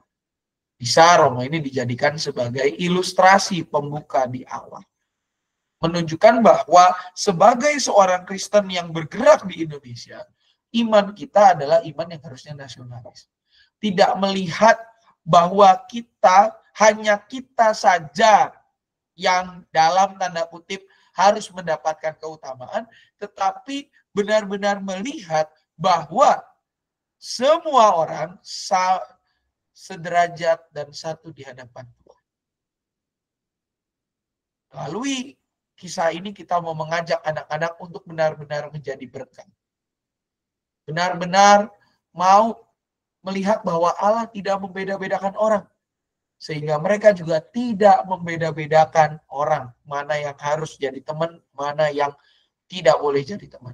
Bisa Romo ini dijadikan sebagai ilustrasi pembuka di awal, menunjukkan bahwa sebagai seorang Kristen yang bergerak di Indonesia, iman kita adalah iman yang harusnya nasionalis. Tidak melihat bahwa hanya kita saja yang dalam tanda kutip harus mendapatkan keutamaan, tetapi benar-benar melihat bahwa semua orang sederajat dan satu di hadapan Tuhan. Melalui kisah ini kita mau mengajak anak-anak untuk benar-benar menjadi berkat. Benar-benar mau melihat bahwa Allah tidak membeda-bedakan orang. Sehingga mereka juga tidak membeda-bedakan orang. Mana yang harus jadi teman, mana yang tidak boleh jadi teman.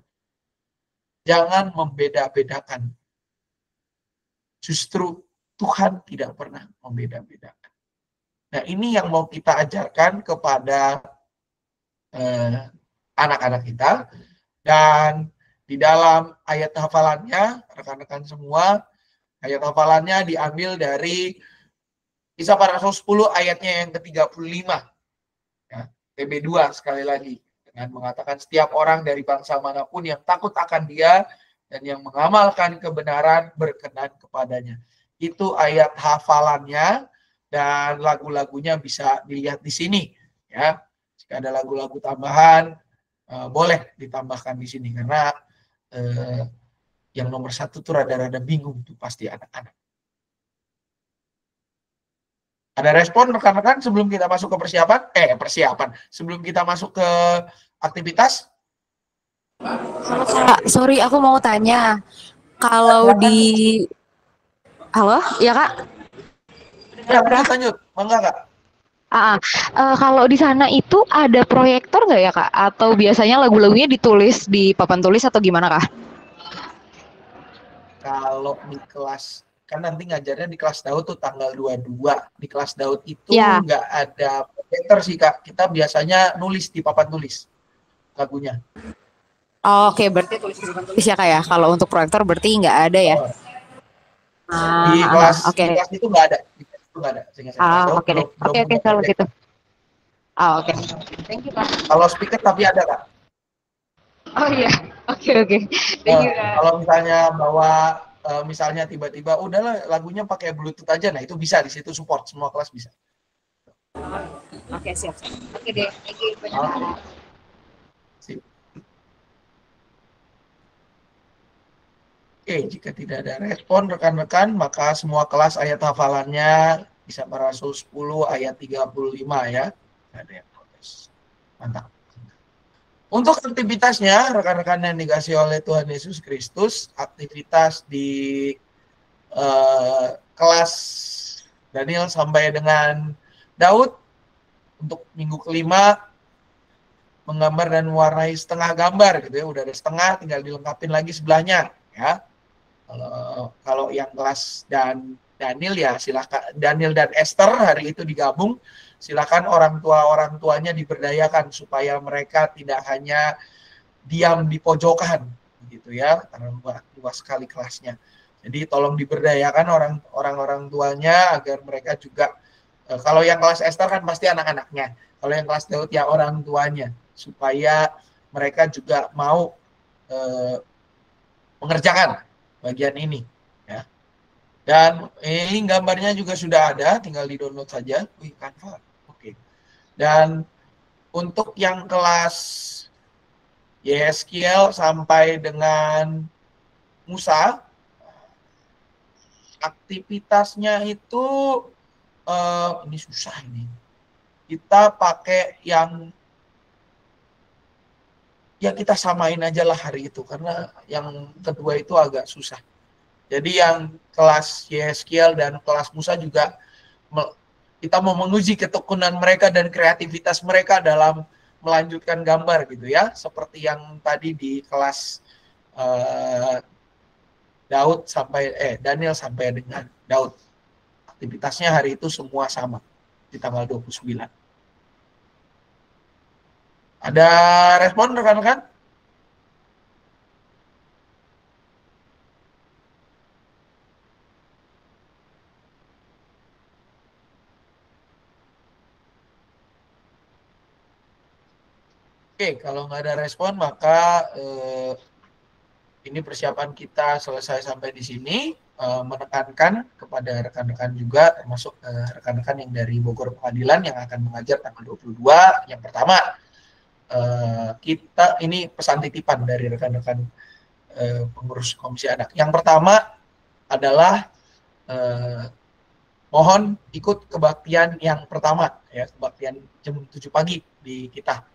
Jangan membeda-bedakan. Justru Tuhan tidak pernah membeda-bedakan. Nah, ini yang mau kita ajarkan kepada anak-anak kita. Dan di dalam ayat hafalannya, rekan-rekan semua, ayat hafalannya diambil dari Kisah Para Rasul 10 ayatnya yang ke-35. Ya, TB2 sekali lagi. Dengan mengatakan setiap orang dari bangsa manapun yang takut akan Dia dan yang mengamalkan kebenaran berkenan kepadanya. Itu ayat hafalannya dan lagu-lagunya bisa dilihat di sini. Ya, jika ada lagu-lagu tambahan, boleh ditambahkan di sini karena yang nomor 1 tuh rada-rada bingung tuh pasti anak-anak. Ada respon rekan-rekan sebelum kita masuk ke persiapan? Sebelum kita masuk ke aktivitas? Kak, sorry aku mau tanya. Kalau di halo, ya Kak? Lanjut, mangga Kak. Kalau di sana itu ada proyektor nggak ya Kak? Atau biasanya lagu-lagunya ditulis di papan tulis atau gimana Kak? Kalau di kelas, kan nanti ngajarnya di kelas Daud tuh tanggal 22. Di kelas Daud itu nggak ada proyektor sih Kak. Kita biasanya nulis di papan tulis lagunya. Oh, Oke, berarti tulis di papan tulis ya Kak ya? Kalau untuk proyektor berarti nggak ada ya? Di kelas itu nggak ada. Oke kalau gitu. Oke. Thank you Kak. Kalau speaker tapi ada Kak. Oh iya. Oke. Thank you Kak. Kalau misalnya bawa misalnya tiba-tiba udahlah lagunya pakai Bluetooth aja, nah itu bisa di situ support, semua kelas bisa. Oke, siap. Oke deh. Thank you banyak. Sip. Oke, jika tidak ada respon rekan-rekan, maka semua kelas ayat hafalannya Kisah Para Rasul 10 ayat 35 ya. Ada yang protes. Mantap. Untuk aktivitasnya, rekan-rekan yang dikasih oleh Tuhan Yesus Kristus, aktivitas di kelas Daniel sampai dengan Daud untuk minggu kelima menggambar dan mewarnai setengah gambar gitu ya. Udah ada setengah, tinggal dilengkapin lagi sebelahnya ya. Kalau yang kelas dan Daniel ya silakan, Daniel dan Esther hari itu digabung, silakan orang tuanya diberdayakan supaya mereka tidak hanya diam di pojokan gitu ya, karena luas sekali kelasnya. Jadi tolong diberdayakan orang tuanya agar mereka juga, kalau yang kelas Esther kan pasti anak-anaknya, kalau yang kelas Daud ya orang tuanya, supaya mereka juga mau mengerjakan bagian ini ya. Dan ini gambarnya juga sudah ada, tinggal di-download saja. Canva. Oke. Dan untuk yang kelas Yeskiel sampai dengan Musa, aktivitasnya itu ini susah ini. Kita pakai yang ya kita samain aja lah hari itu, karena yang kedua itu agak susah. Jadi yang kelas Yeskiel dan kelas Musa juga kita mau menguji ketekunan mereka dan kreativitas mereka dalam melanjutkan gambar gitu ya, seperti yang tadi di kelas Daniel sampai dengan Daud. Aktivitasnya hari itu semua sama di tanggal 29. Ada respon rekan-rekan? Oke, kalau nggak ada respon maka ini persiapan kita selesai sampai di sini. Menekankan kepada rekan-rekan juga, termasuk rekan-rekan yang dari Bogor Pengadilan yang akan mengajar tanggal 22. Yang pertama, kita ini pesan titipan dari rekan-rekan pengurus komisi anak. Yang pertama adalah mohon ikut kebaktian yang pertama ya, kebaktian jam 7 pagi di kita.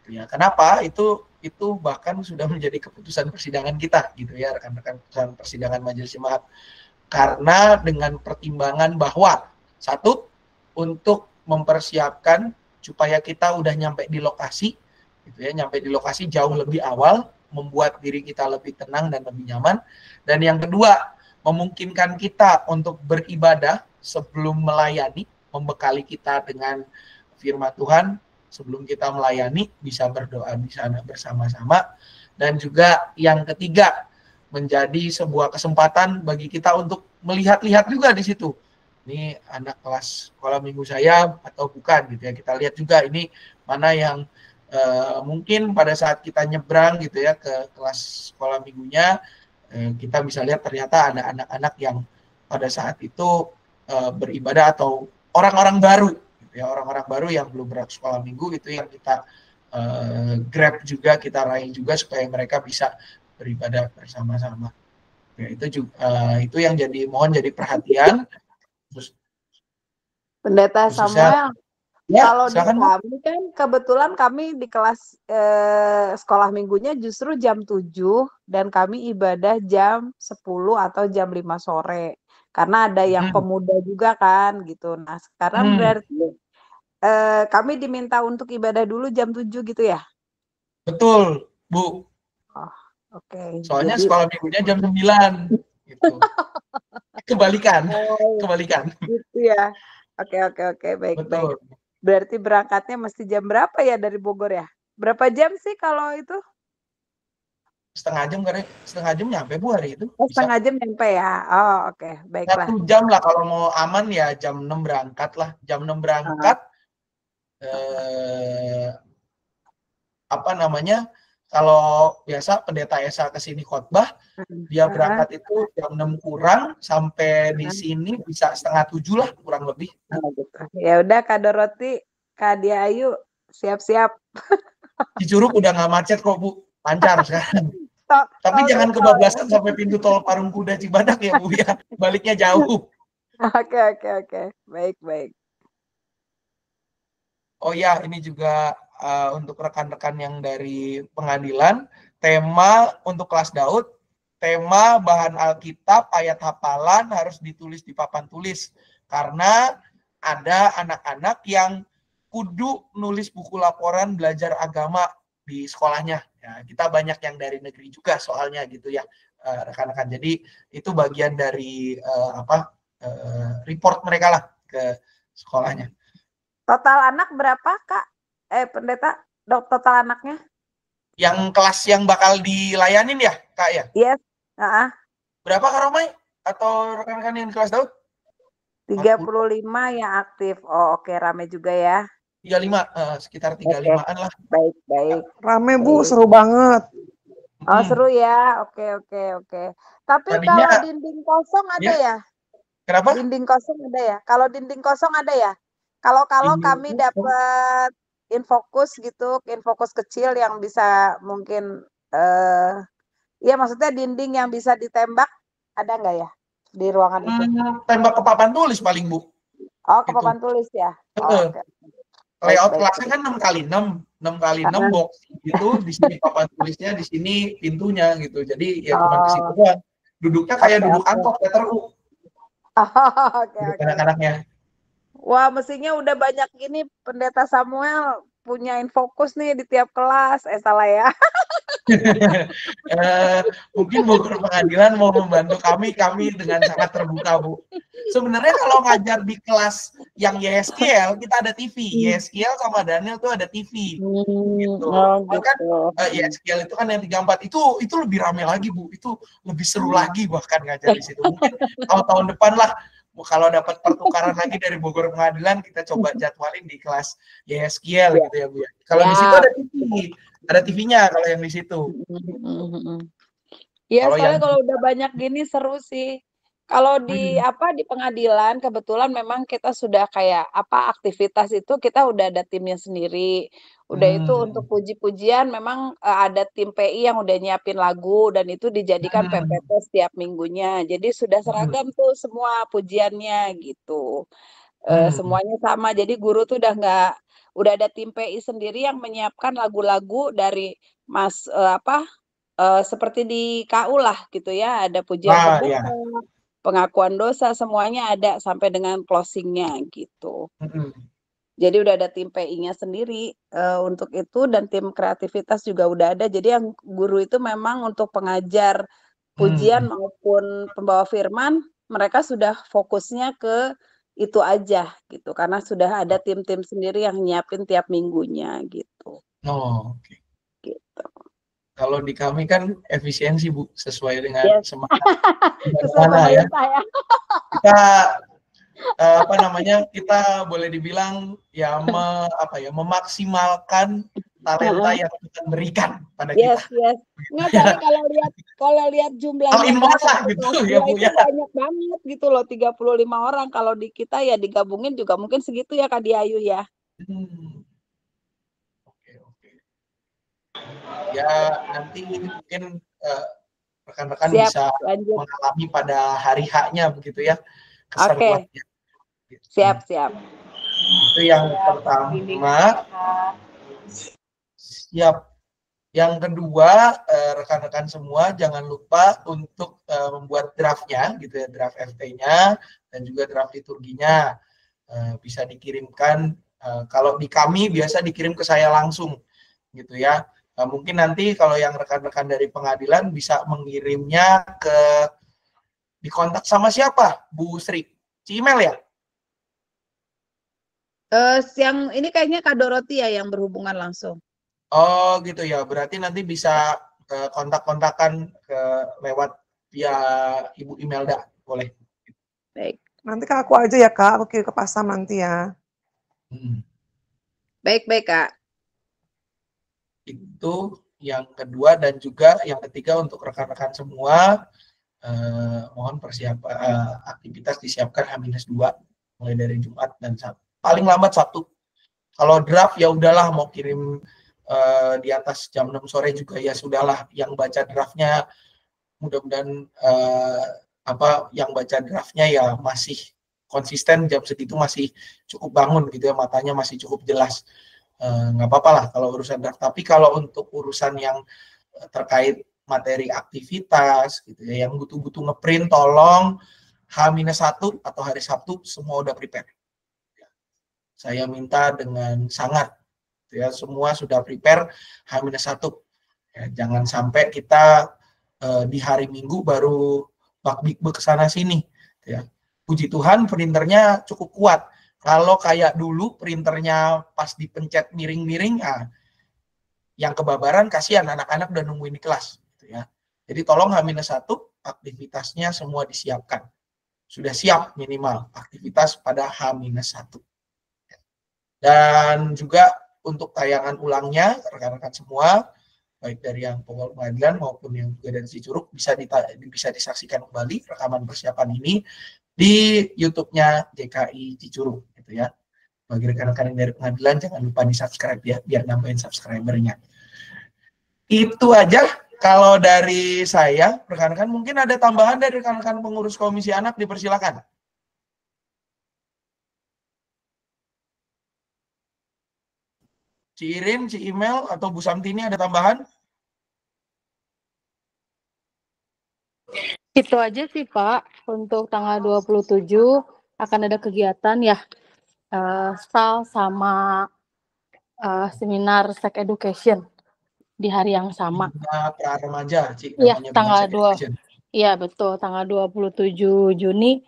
Ya, kenapa? Itu bahkan sudah menjadi keputusan persidangan kita gitu ya, rekan-rekan, keputusan persidangan Majelis Jemaat. Karena dengan pertimbangan bahwa satu, untuk mempersiapkan supaya kita udah nyampe di lokasi gitu ya, nyampe di lokasi jauh lebih awal, membuat diri kita lebih tenang dan lebih nyaman. Dan yang kedua, memungkinkan kita untuk beribadah sebelum melayani, membekali kita dengan firman Tuhan sebelum kita melayani, bisa berdoa di sana bersama-sama. Dan juga yang ketiga, menjadi sebuah kesempatan bagi kita untuk melihat-lihat juga di situ. Ini anak kelas sekolah minggu saya atau bukan gitu ya. Kita lihat juga ini mana yang mungkin pada saat kita nyebrang gitu ya ke kelas sekolah minggunya, kita bisa lihat ternyata ada anak-anak yang pada saat itu beribadah, atau orang-orang baru gitu ya, orang-orang baru yang belum bersekolah minggu, itu yang kita grab juga, kita raih juga supaya mereka bisa beribadah bersama-sama. Ya, itu yang mohon jadi perhatian. Terus, Pendeta Samuel, kalau di silakan, kami kan kebetulan kami di kelas sekolah minggunya justru jam 7 dan kami ibadah jam 10 atau jam 5 sore. Karena ada yang pemuda juga kan gitu. Nah, sekarang berarti kami diminta untuk ibadah dulu jam 7 gitu ya? Betul, Bu. Oh, oke. Soalnya sekolah minggunya jam 9 gitu. Kebalikan. Gitu ya. Oke, baik. Betul. Berarti berangkatnya mesti jam berapa ya dari Bogor ya? Berapa jam sih kalau itu? Setengah jam nyampe, Bu, hari itu. Setengah jam nyampe ya. Oh, oke. Baiklah. 1 jam lah kalau mau aman ya, jam 6 berangkat lah. Jam 6 berangkat. Kalau biasa pendeta Esa ke sini khotbah, dia berangkat itu jam 6 kurang, sampai di sini bisa setengah 7 lah kurang lebih. Ya udah, Kak Doroti, Kak Dia Ayu, siap-siap. Di Curug udah nggak macet kok, Bu, lancar sekarang. Tapi jangan kebablasan sampai pintu tol Parung Kuda Cibadak ya, Bu ya, baliknya jauh. Oke, baik. Oh ya, ini juga untuk rekan-rekan yang dari pengadilan, tema untuk kelas Daud, tema bahan Alkitab, ayat hafalan harus ditulis di papan tulis. Karena ada anak-anak yang kudu nulis buku laporan belajar agama di sekolahnya. Ya, kita banyak yang dari negeri juga soalnya gitu ya, rekan-rekan. Jadi itu bagian dari report mereka lah ke sekolahnya. Total anak berapa, Kak? Pendeta, total anaknya? Yang kelas yang bakal dilayanin ya, Kak ya? Yes. Berapa, Kak Romai? Atau rekan-rekan yang kelas Daud? 35 yang aktif. Oh, oke, rame juga ya. 35, sekitar 35-an lah. Baik. Rame, Bu, seru banget. Oh, seru ya. Oke. Tapi Tadinya, kalau dinding kosong ada ya? Kenapa? Dinding kosong ada ya? Kalau dinding kosong ada ya? Kalau kami dapat infokus gitu, infokus kecil yang bisa mungkin ya maksudnya dinding yang bisa ditembak, ada nggak ya di ruangan itu? Tembak ke papan tulis paling, Bu. Oh, ke papan tulis ya. Okay. Layout kelasnya kan 6x6 box gitu, di sini papan tulisnya, di sini pintunya gitu. Jadi ya cuma ke situ doang. Duduknya kayak duduk kantor, teteru. Anak-anaknya. Wah, mestinya udah banyak gini Pendeta Samuel punya infokus nih di tiap kelas. Salah ya. Mungkin Bogor Pengadilan mau membantu kami dengan sangat terbuka, Bu. Sebenarnya kalau ngajar di kelas yang YSKL, kita ada TV. YSKL sama Daniel tuh ada TV. Gitu. Bahkan YSKL itu kan yang 34, itu lebih rame lagi, Bu. Itu lebih seru lagi bahkan ngajar di situ. Mungkin tahun depan lah, kalau dapat pertukaran lagi dari Bogor Pengadilan, kita coba jadwalin di kelas YSKL gitu ya, Bu. Kalau di situ ada TV. Ada TV-nya kalau yang di situ. Iya, soalnya kalau udah banyak gini seru sih. Kalau di di pengadilan kebetulan memang kita sudah kayak aktivitas itu kita udah ada timnya sendiri. Udah itu untuk puji-pujian memang ada tim PI yang udah nyiapin lagu dan itu dijadikan PPT setiap minggunya. Jadi sudah seragam tuh semua pujiannya gitu. Semuanya sama. Jadi guru tuh udah ada tim PI sendiri yang menyiapkan lagu-lagu dari seperti di KU lah gitu ya, ada pujian pembuka, pengakuan dosa, semuanya ada sampai dengan closing-nya gitu. Jadi udah ada tim PI-nya sendiri untuk itu, dan tim kreativitas juga udah ada. Jadi yang guru itu memang untuk pengajar pujian maupun pembawa firman, mereka sudah fokusnya ke itu aja gitu, karena sudah ada tim-tim sendiri yang nyiapin tiap minggunya gitu. Oh, oke. Gitu. Kalau di kami kan efisiensi, Bu, sesuai dengan Yes. semangat Sesuai mana ya. pemerintah ya. Kita apa namanya? Kita boleh dibilang ya memaksimalkan talenta yang kita berikan pada Yes, kita. yes. Nggak, tapi kalau lihat jumlahnya All in one lah gitu ya, Bu, itu ya. banyak banget gitu loh, 35 orang. Kalau di kita ya digabungin juga mungkin segitu ya, Kak Diayu ya. Oke. Ya nanti mungkin rekan-rekan Siap, bisa lanjut. mengalami pada hari H-nya begitu ya, Oke. keseruannya. Gitu. Siap. Itu yang pertama. Siap. Yang kedua, rekan-rekan semua jangan lupa untuk membuat draftnya gitu ya, draft FT-nya dan juga draft liturginya. Bisa dikirimkan, kalau di kami biasa dikirim ke saya langsung gitu ya. Mungkin nanti kalau yang rekan-rekan dari pengadilan bisa mengirimnya di kontak sama siapa, Bu Sri? Email ya? Yang ini kayaknya Kak Doroti ya yang berhubungan langsung. Oh gitu ya, berarti nanti bisa kontak-kontakan lewat via Ibu Imelda, boleh? Baik. Nanti ke aku aja ya Kak, aku kirim ke Pasam nanti ya. Baik Kak. Itu yang kedua, dan juga yang ketiga untuk rekan-rekan semua, mohon persiapan aktivitas disiapkan H-2 mulai dari Jumat dan Sabtu. Paling lambat Sabtu. Kalau draft ya udahlah, mau kirim di atas jam 6 sore juga ya sudahlah, yang baca draftnya mudah-mudahan yang baca draftnya ya masih konsisten, jam segitu masih cukup bangun gitu ya, matanya masih cukup jelas. Nggak apa-apa lah kalau urusan draft, tapi kalau untuk urusan yang terkait materi aktivitas gitu ya, yang butuh ngeprint, tolong H-1 atau hari Sabtu semua udah prepare. Saya minta dengan sangat ya, semua sudah prepare H-1 ya, jangan sampai kita di hari Minggu baru bak-bik ke sana sini ya. Puji Tuhan printernya cukup kuat. Kalau kayak dulu printernya pas dipencet miring-miring, yang kebabaran kasihan, anak-anak udah nungguin di kelas gitu ya. Jadi tolong H-1 aktivitasnya semua disiapkan. Sudah siap minimal aktivitas pada H-1. Dan juga untuk tayangan ulangnya, rekan-rekan semua, baik dari yang pengadilan maupun yang juga dari Cicurug, bisa disaksikan kembali rekaman persiapan ini di YouTube-nya JKI Cicurug gitu ya. Bagi rekan-rekan yang dari pengadilan jangan lupa di-subscribe ya, biar nambahin subscribernya. Itu aja kalau dari saya. Rekan-rekan mungkin ada tambahan dari rekan-rekan pengurus Komisi Anak, dipersilakan. Ci Irin, Ci Email, atau Bu Samtini ada tambahan? Itu aja sih Pak, untuk tanggal 27 akan ada kegiatan ya, STAL sama seminar sex education di hari yang sama. Pra remaja, Ci. Iya, tanggal 2. Iya, betul, tanggal 27 Juni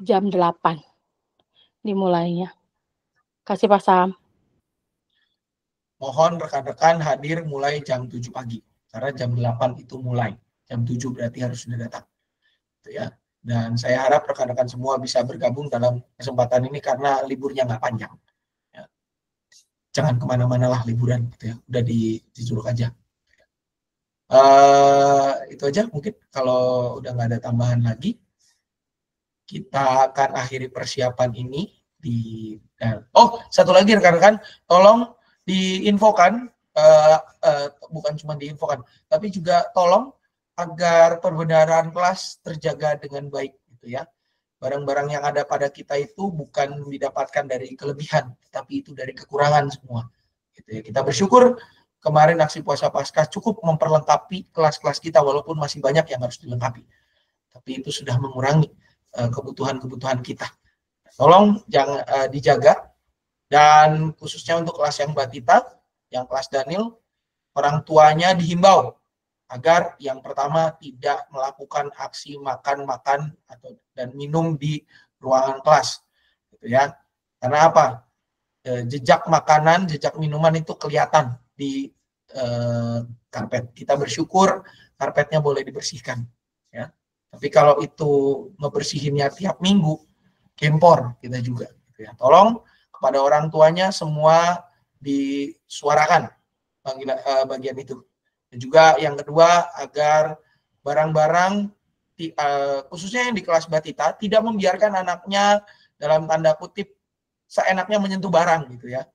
jam 8 dimulainya. Kasih Pak Sam. Mohon rekan-rekan hadir mulai jam 7 pagi, karena jam 8 itu mulai. Jam 7 berarti harus sudah datang. Gitu ya. Dan saya harap rekan-rekan semua bisa bergabung dalam kesempatan ini karena liburnya nggak panjang. Ya. Jangan kemana-mana lah liburan, gitu ya. Udah di Cicurug aja. Itu aja mungkin, kalau udah nggak ada tambahan lagi, kita akan akhiri persiapan ini satu lagi rekan-rekan, tolong diinfokan, bukan cuma diinfokan, tapi juga tolong agar perbendaharaan kelas terjaga dengan baik gitu ya. Barang-barang yang ada pada kita itu bukan didapatkan dari kelebihan, tapi itu dari kekurangan semua. Gitu ya. Kita bersyukur kemarin aksi puasa Paskah cukup memperlengkapi kelas-kelas kita, walaupun masih banyak yang harus dilengkapi. Tapi itu sudah mengurangi kebutuhan-kebutuhan kita. Tolong jangan dijaga Dan khususnya untuk kelas yang batita, yang kelas Daniel, orang tuanya dihimbau agar yang pertama tidak melakukan aksi makan-makan atau dan minum di ruangan kelas, gitu ya. Karena apa? Jejak makanan, jejak minuman itu kelihatan di karpet. Kita bersyukur karpetnya boleh dibersihkan, ya. Tapi kalau itu ngebersihinnya tiap minggu, gempor kita juga, gitu ya. Tolong kepada orang tuanya semua disuarakan bagian itu. Dan juga yang kedua, agar barang-barang khususnya yang di kelas batita tidak membiarkan anaknya dalam tanda kutip seenaknya menyentuh barang, gitu ya.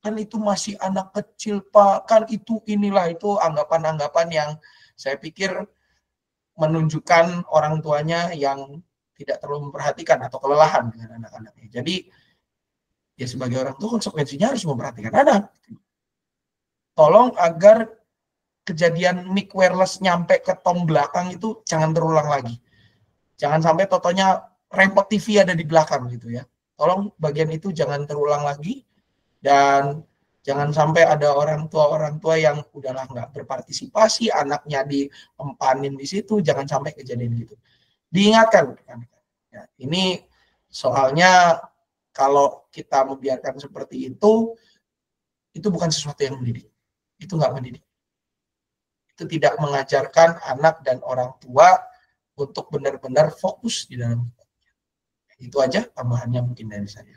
Kan itu masih anak kecil, Pak, kan itu inilah, itu anggapan-anggapan yang saya pikir menunjukkan orang tuanya yang tidak terlalu memperhatikan atau kelelahan dengan anak-anaknya. Jadi ya sebagai orang tua konsekuensinya harus memperhatikan anak. Tolong agar kejadian mic wireless nyampe ke tong belakang itu jangan terulang lagi. Jangan sampai totonya remote TV ada di belakang, gitu ya. Tolong bagian itu jangan terulang lagi. Dan jangan sampai ada orang tua yang udahlah nggak berpartisipasi, anaknya diempanin di situ, jangan sampai kejadian gitu. Diingatkan. Ya, ini soalnya kalau kita membiarkan seperti itu bukan sesuatu yang mendidik. Itu nggak mendidik. Itu tidak mengajarkan anak dan orang tua untuk benar-benar fokus di dalam. Itu aja tambahannya mungkin dari saya.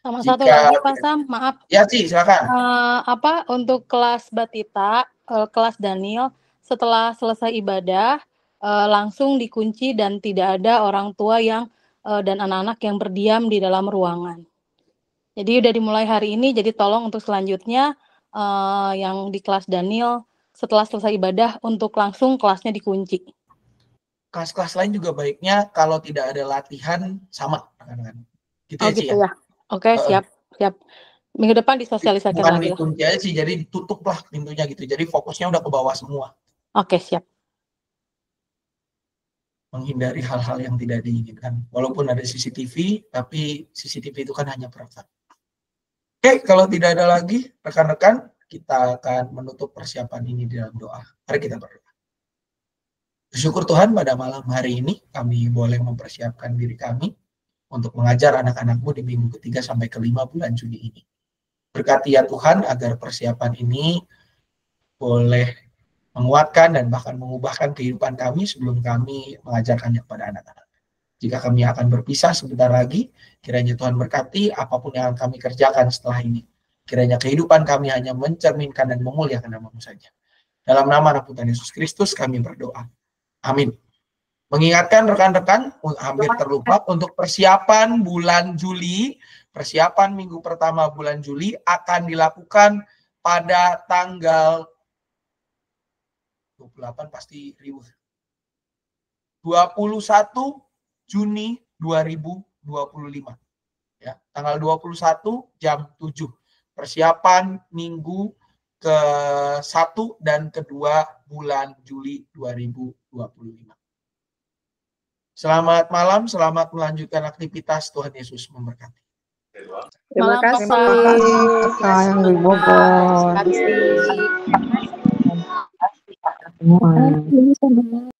Sama satu lagi Pak Sam, maaf. Ya Ci, silakan. Untuk kelas batita, kelas Daniel, setelah selesai ibadah, langsung dikunci dan tidak ada orang tua yang dan anak-anak yang berdiam di dalam ruangan. Jadi udah dimulai hari ini, jadi tolong untuk selanjutnya yang di kelas Daniel setelah selesai ibadah untuk langsung kelasnya dikunci. Kelas-kelas lain juga baiknya kalau tidak ada latihan sama kan. Gitu ya, Ci, ya. Oke, siap. Minggu depan disosialisasikan bukan lagi. Bukan dikunci aja sih, jadi tutuplah pintunya gitu. Jadi fokusnya udah ke bawah semua. Oke, siap. Menghindari hal-hal yang tidak diinginkan. Walaupun ada CCTV, tapi CCTV itu kan hanya perangkat. Oke, kalau tidak ada lagi, rekan-rekan, kita akan menutup persiapan ini dalam doa. Mari kita berdoa. Bersyukur Tuhan pada malam hari ini, kami boleh mempersiapkan diri kami untuk mengajar anak-anakmu di minggu ketiga sampai kelima bulan Juni ini. Berkati ya Tuhan, agar persiapan ini boleh menguatkan dan bahkan mengubahkan kehidupan kami sebelum kami mengajarkannya kepada anak-anak. Jika kami akan berpisah sebentar lagi, kiranya Tuhan berkati apapun yang kami kerjakan setelah ini. Kiranya kehidupan kami hanya mencerminkan dan memuliakan nama-Mu saja. Dalam nama Anak Tuhan Yesus Kristus kami berdoa. Amin. Mengingatkan rekan-rekan, hampir terlupa, untuk persiapan bulan Juli, persiapan minggu pertama bulan Juli akan dilakukan pada tanggal 28 pasti riuh. 21 Juni 2025. Ya, tanggal 21 jam 7. Persiapan minggu ke-1 dan ke-2 bulan Juli 2025. Selamat malam, selamat melanjutkan aktivitas. Tuhan Yesus memberkati. Terima kasih. Yang di Bogor. Terima kasih.